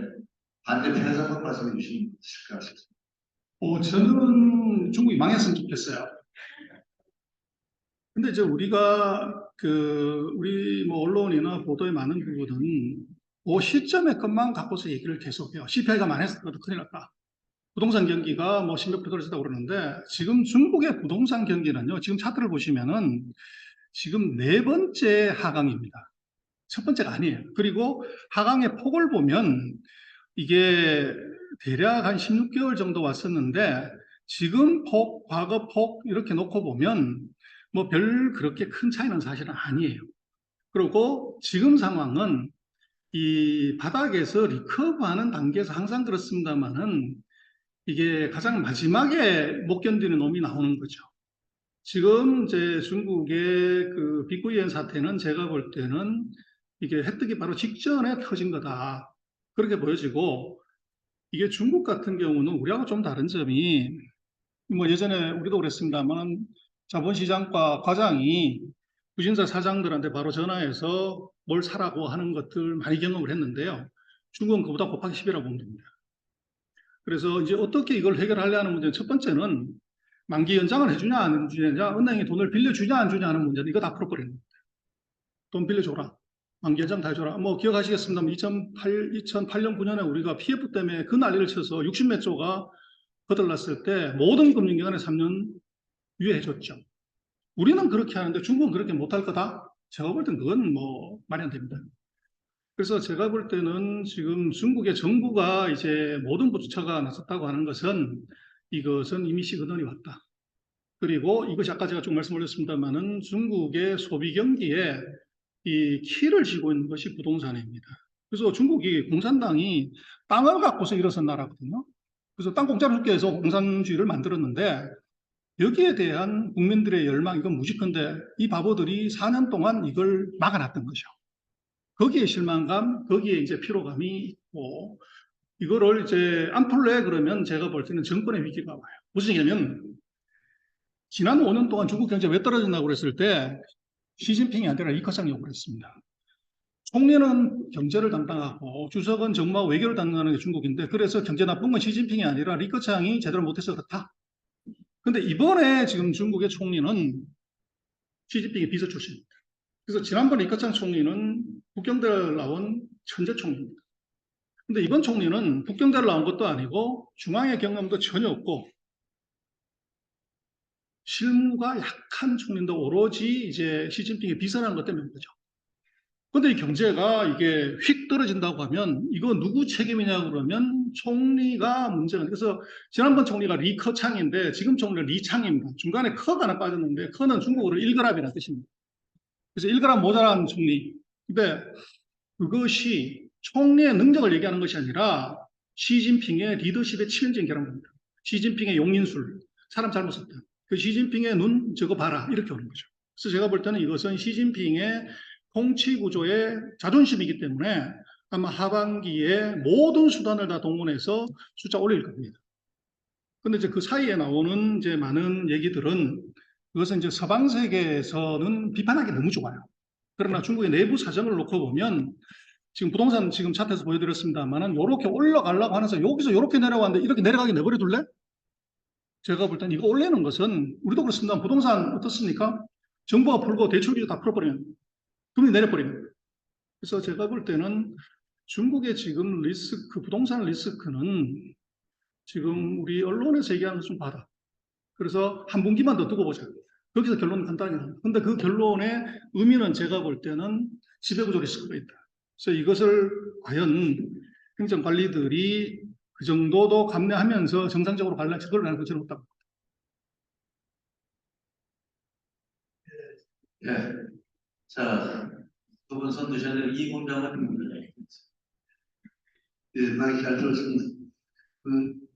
반대편에서 한번 말씀해 주시면 어떠실까 싶습니다. 저는 중국이 망했으면 좋겠어요. 근데 이제 우리가 우리 언론이나 보도의 많은 부분은 그 시점의 것만 갖고서 얘기를 계속해요. CPI가 망했을 때도 큰일 났다. 부동산 경기가10몇% 떨어졌다고 그러는데 지금 중국의 부동산 경기는요. 지금 차트를 보시면은 지금 4번째 하강입니다. 첫 번째가 아니에요. 그리고 하강의 폭을 보면 이게 대략 한 16개월 정도 왔었는데 지금 폭, 과거 폭 이렇게 놓고 보면 별 그렇게 큰 차이는 사실은 아니에요. 그리고 지금 상황은 이 바닥에서 리커버하는 단계에서 항상 그렇습니다만은 이게 가장 마지막에 못 견디는 놈이 나오는 거죠. 지금 이제 중국의 그 비구이엔 사태는 제가 볼 때는 이게 획득이 바로 직전에 터진 거다. 그렇게 보여지고 이게 중국 같은 경우는 우리하고 좀 다른 점이 예전에 우리도 그랬습니다만 자본시장과 과장이 부진사 사장들한테 바로 전화해서 뭘 사라고 하는 것들 많이 경험을 했는데요. 중국은 그보다 곱하기 10이라고 보면 됩니다. 그래서 이제 어떻게 이걸 해결하려는 문제는 첫 번째는 만기 연장을 해주냐 안 해주냐, 은행이 돈을 빌려주냐 안 주냐 하는 문제는 이거 다 풀어버리는 겁니다. 돈 빌려줘라. 만기 연장 다 해줘라. 기억하시겠습니다만 2008년 9년에 우리가 PF 때문에 그 난리를 쳐서 60몇 조가 거들났을 때 모든 금융기관에 3년 유예해줬죠. 우리는 그렇게 하는데 중국은 그렇게 못할 거다? 제가 볼 땐 그건 말이 안 됩니다. 그래서 제가 볼 때는 지금 중국의 정부가 이제 모든 부처가 나섰다고 하는 것은 이것은 이미 시그널이 왔다. 그리고 이것이 아까 제가 쭉 말씀드렸습니다만은 중국의 소비 경기에 이 키를 쥐고 있는 것이 부동산입니다. 그래서 중국이 공산당이 땅을 갖고서 일어선 나라거든요. 그래서 땅 공짜로 줄게 해서 공산주의를 만들었는데 여기에 대한 국민들의 열망, 이건 무지컨대 이 바보들이 4년 동안 이걸 막아놨던 거죠. 거기에 실망감, 거기에 이제 피로감이 있고, 이거를 이제 안 풀래 그러면 제가 볼 때는 정권의 위기가 와요. 무슨 얘기냐면, 지난 5년 동안 중국 경제 왜 떨어졌나고 그랬을 때, 시진핑이 아니라 리커창이 오고 그랬습니다. 총리는 경제를 담당하고, 주석은 정무와 외교를 담당하는 게 중국인데, 그래서 경제 나쁜 건 시진핑이 아니라 리커창이 제대로 못해서 그렇다. 근데 이번에 지금 중국의 총리는 시진핑의 비서 출신입니다. 그래서 지난번 리커창 총리는 북경대를 나온 천재 총리입니다. 근데 이번 총리는 북경대를 나온 것도 아니고 중앙의 경험도 전혀 없고 실무가 약한 총리인데 오로지 이제 시진핑의 비서라는 것 때문인 거죠. 근데 이 경제가 이게 휙 떨어진다고 하면 이거 누구 책임이냐 그러면 총리가 문제가. 그래서 지난번 총리가 리커창인데 지금 총리는 리창입니다. 중간에 커가 하나 빠졌는데 커는 중국어로 1g이라는 뜻입니다. 그래서 1g 모자란 총리. 근데 그것이 총리의 능력을 얘기하는 것이 아니라 시진핑의 리더십의 치명적인 결함입니다. 시진핑의 용인술, 사람 잘못 썼다. 그 시진핑의 눈 저거 봐라 이렇게 오는 거죠. 그래서 제가 볼 때는 이것은 시진핑의 통치 구조의 자존심이기 때문에 아마 하반기에 모든 수단을 다 동원해서 숫자 올릴 겁니다. 근데 이제 그 사이에 나오는 이제 많은 얘기들은 그것은 이제 서방 세계에서는 비판하기 너무 좋아요. 그러나 중국의 내부 사정을 놓고 보면 지금 부동산 지금 차트에서 보여드렸습니다만은 이렇게 올라가려고 하면서 여기서 이렇게 내려왔는데 이렇게 내려가게 내버려 둘래? 제가 볼 땐 이거 올리는 것은 우리도 그렇습니다. 부동산 어떻습니까? 정부가 풀고 대출기도 다 풀어버리면 금리 내려버리면. 그래서 제가 볼 때는 중국의 지금 리스크, 부동산 리스크는 지금 우리 언론에서 얘기하는 것 좀 봐라. 그래서 한 분기만 더 두고 보자. 거기서 결론은 간단하게 나옵니다. 근데 그 결론의 의미는 제가 볼 때는 지배구조 리스크가 있다. 그래서 이것을 과연 행정관리들이 그 정도도 감내하면서 정상적으로 관리할 그걸 나는 그렇지 못하고. 예. 자, 두 분 손 드셨는데 이 공장은 예, 많이 잘 들었습니다.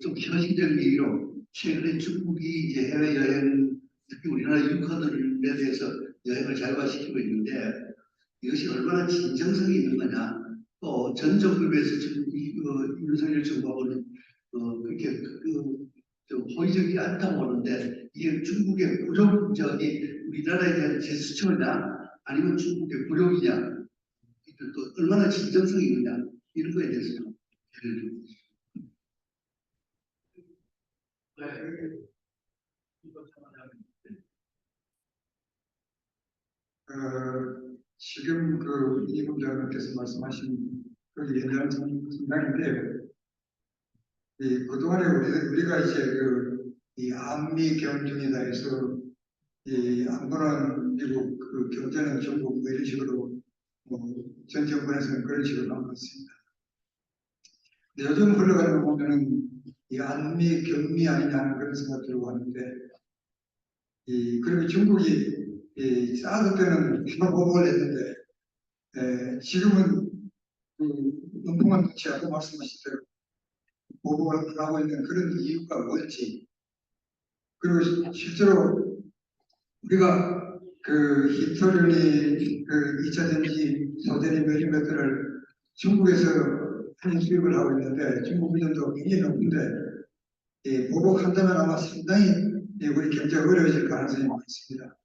좀 현실적인 얘기로 최근에 중국이 이제 해외여행, 특히 우리나라 유커들에 대해서 여행을 자유화시키고 있는데 이것이 얼마나 진정성이 있는 거냐. 또 전 정부에서 지금 윤석열 정부하고는 그렇게 좀 호의적이지 않다고 보는데 이게 중국의 굴욕적이 우리나라에 대한 제스처냐 아니면 중국의 굴욕이냐 또 얼마나 진정성이 있느냐 이런 거에 대해서 좀 예를 들어 지금 그 이 부장님께서 말씀하신 그 옛날 성장인데, 이 그동안에 우리가 이제 이 한미 경중이다 해서 이 안보는 미국, 그 경제는 중국 뭐 이런 식으로 전 정권에서는 그런 식으로 한 것 같습니다. 근데 요즘 흘러가는 거 보면은 이 한미 경미 아니냐는 그런 생각 들고 하는데, 그리고 중국이 이 사드 때는 보복을 했는데, 지금은 그 엉뚱한 듯이 아까 말씀하신 대로 보복을 하고 있는 그런 이유가 뭘지, 그리고 실제로 우리가 그 히토류니 그 2차 전지 소재리 몇 인 것들을 중국에서 한 수입을 하고 있는데 중국 비중도 굉장히 높은데 보복한다면 아마 상당히 우리 경제가 어려워질 가능성이 많습니다.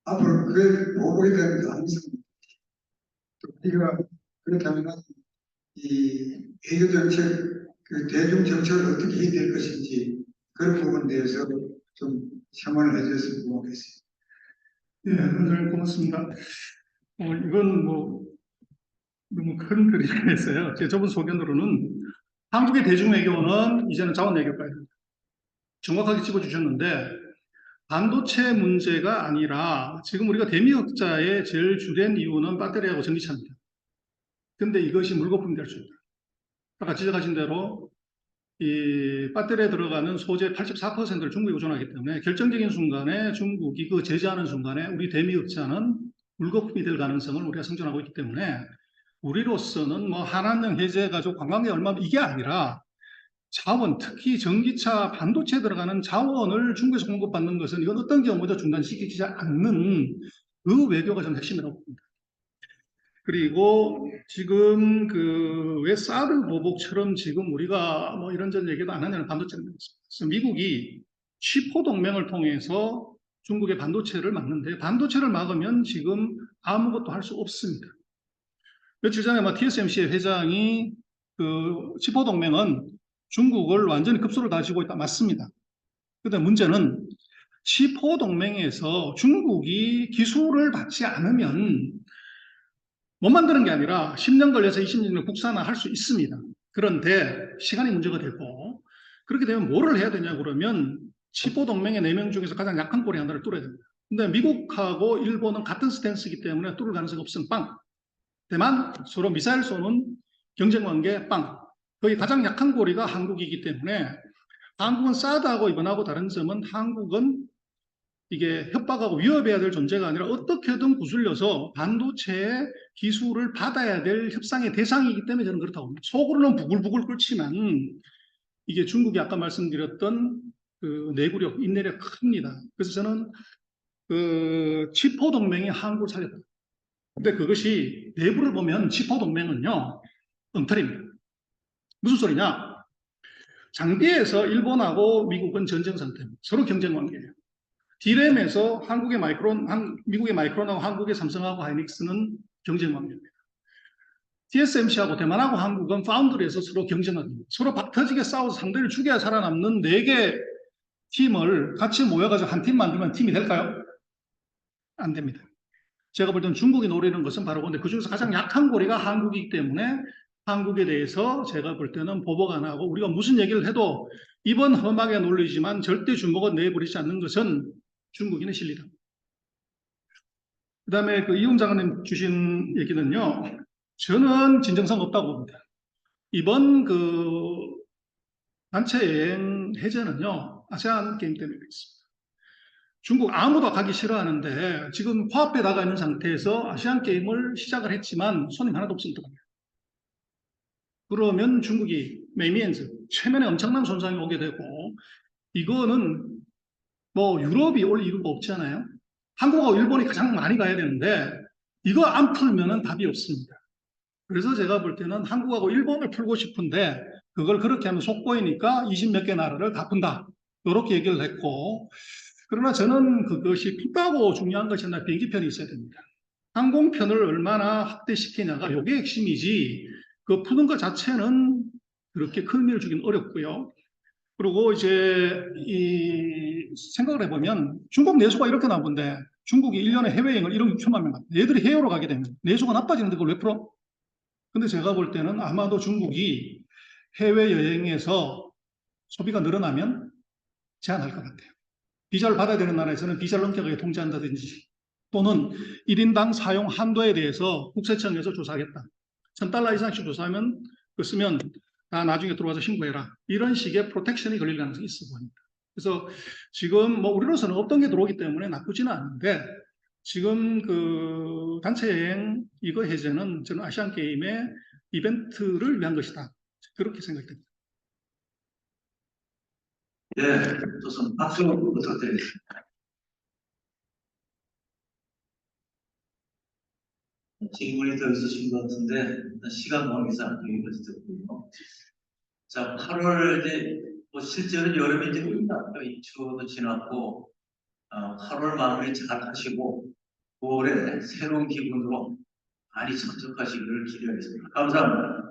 앞으로 그 보복에 대한 가능성이 우리가 그렇다면 이 외교 정책, 그 대중 정책을 어떻게 해야 될 것인지 그런 부분에 대해서 좀 설명을 해주셨으면 고맙겠습니다. 예, 선생님 고맙습니다. 이건 뭐 너무 큰 그림이 있어요. 제 좁은 소견으로는 한국의 대중외교는 이제는 자원외교까지 정확하게 짚어주셨는데 반도체 문제가 아니라 지금 우리가 대미흑자의 제일 주된 이유는 배터리하고 전기차입니다. 근데 이것이 물거품이 될 수 있다. 아까 지적하신 대로 이 배터리에 들어가는 소재 84%를 중국에 의존하기 때문에 결정적인 순간에 중국이 그 제재하는 순간에 우리 대미흑자는 물거품이 될 가능성을 우리가 생존하고 있기 때문에 우리로서는 뭐 한한령 해제해가지고 관광객 얼마 이게 아니라 자원, 특히 전기차, 반도체에 들어가는 자원을 중국에서 공급받는 것은 이건 어떤 경우도 중단시키지 않는 그 외교가 저는 핵심이라고 봅니다. 그리고 지금 그 왜 사드 보복처럼 지금 우리가 뭐 이런저런 얘기도 안 하냐는 반도체는 그래서 미국이 시포 동맹을 통해서 중국의 반도체를 막는데 반도체를 막으면 지금 아무것도 할 수 없습니다. 며칠 전에 TSMC의 회장이 그 시포 동맹은 중국을 완전히 급소를 다지고 있다. 맞습니다. 그런데 문제는 시포 동맹에서 중국이 기술을 받지 않으면 못 만드는 게 아니라 10년 걸려서 20년에 국산화할 수 있습니다. 그런데 시간이 문제가 되고 그렇게 되면 뭐를 해야 되냐 그러면 시포 동맹의 4명 중에서 가장 약한 꼬리 하나를 뚫어야 됩니다. 근데 미국하고 일본은 같은 스탠스이기 때문에 뚫을 가능성이 없으면 빵. 다만 서로 미사일 쏘는 경쟁관계 빵. 거기 가장 약한 고리가 한국이기 때문에 한국은 사드하고 이번하고 다른 점은 한국은 이게 협박하고 위협해야 될 존재가 아니라 어떻게든 구슬려서 반도체의 기술을 받아야 될 협상의 대상이기 때문에 저는 그렇다고 봅니다. 속으로는 부글부글 끓지만 이게 중국이 아까 말씀드렸던 그 내구력, 인내력 큽니다. 그래서 저는 그 치포 동맹이 한국을 살렸다. 근데 그것이 내부를 보면 치포 동맹은요 엉터리입니다. 무슨 소리냐? 장비에서 일본하고 미국은 전쟁 상태입니다. 서로 경쟁 관계예요. D램에서 미국의 마이크론하고 한국의 삼성하고 하이닉스는 경쟁 관계입니다. TSMC하고 대만하고 한국은 파운드리에서 서로 경쟁합니다. 서로 박 터지게 싸워서 상대를 죽여야 살아남는 4개 팀을 같이 모여가지고 한 팀 만들면 팀이 될까요? 안 됩니다. 제가 볼 때는 중국이 노리는 것은 바로 근데 그 중에서 가장 약한 고리가 한국이기 때문에 한국에 대해서 제가 볼 때는 보복 안 하고 우리가 무슨 얘기를 해도 이번 험하게 놀리지만 절대 주먹을 내버리지 않는 것은 중국인의 실리다. 그 다음에 그 이용 장관님 주신 얘기는요, 저는 진정성 없다고 봅니다. 이번 그 단체 여행 해제는요, 아세안 게임 때문에 있습니다. 중국 아무도 가기 싫어하는데 지금 화합에 나가 있는 상태에서 아시안 게임을 시작을 했지만 손님 하나도 없습니다. 그러면 중국이 메이미엔즈 최면에 엄청난 손상이 오게 되고 이거는 뭐 유럽이 올 이유가 없잖아요. 한국하고 일본이 가장 많이 가야 되는데 이거 안 풀면은 답이 없습니다. 그래서 제가 볼 때는 한국하고 일본을 풀고 싶은데 그걸 그렇게 하면 속보이니까 20몇 개 나라를 다 푼다. 이렇게 얘기를 했고 그러나 저는 그것이 푼다고 중요한 것이 아니라 비행기편이 있어야 됩니다. 항공편을 얼마나 확대시키냐가 이게 핵심이지 그 푸는 것 자체는 그렇게 큰 의미를 주기는 어렵고요. 그리고 이제 이 생각을 해보면 중국 내수가 이렇게 나오는데 중국이 1년에 해외여행을 1억 6천만 명 갑니다. 얘들이 해외로 가게 되면 내수가 나빠지는데 그걸 왜 풀어? 근데 제가 볼 때는 아마도 중국이 해외여행에서 소비가 늘어나면 제한할 것 같아요. 비자를 받아야 되는 나라에서는 비자를 엄격하게 통제한다든지 또는 1인당 사용 한도에 대해서 국세청에서 조사하겠다. 1,000달러 이상씩 조사하면 그 쓰면 다 나중에 들어와서 신고해라. 이런 식의 프로텍션이 걸릴 가능성이 있어 보입니다. 그래서 지금 뭐 우리로서는 없던 게 들어오기 때문에 나쁘지는 않은데 지금 그 단체 여행 이거 해제는 저는 아시안 게임의 이벤트를 위한 것이다. 그렇게 생각됩니다. 예, 우선 박수 부탁드리겠습니다. 질문이 더 있으신 것 같은데 시간 관계상 여기까지 듣고요. 자, 8월 이제 뭐 실제로 여름이 이제 끝났죠. 입추도 지났고 8월 마무리 잘 하시고 9월에 새로운 기분으로 많이 참석하시기를 기대하겠습니다. 감사합니다.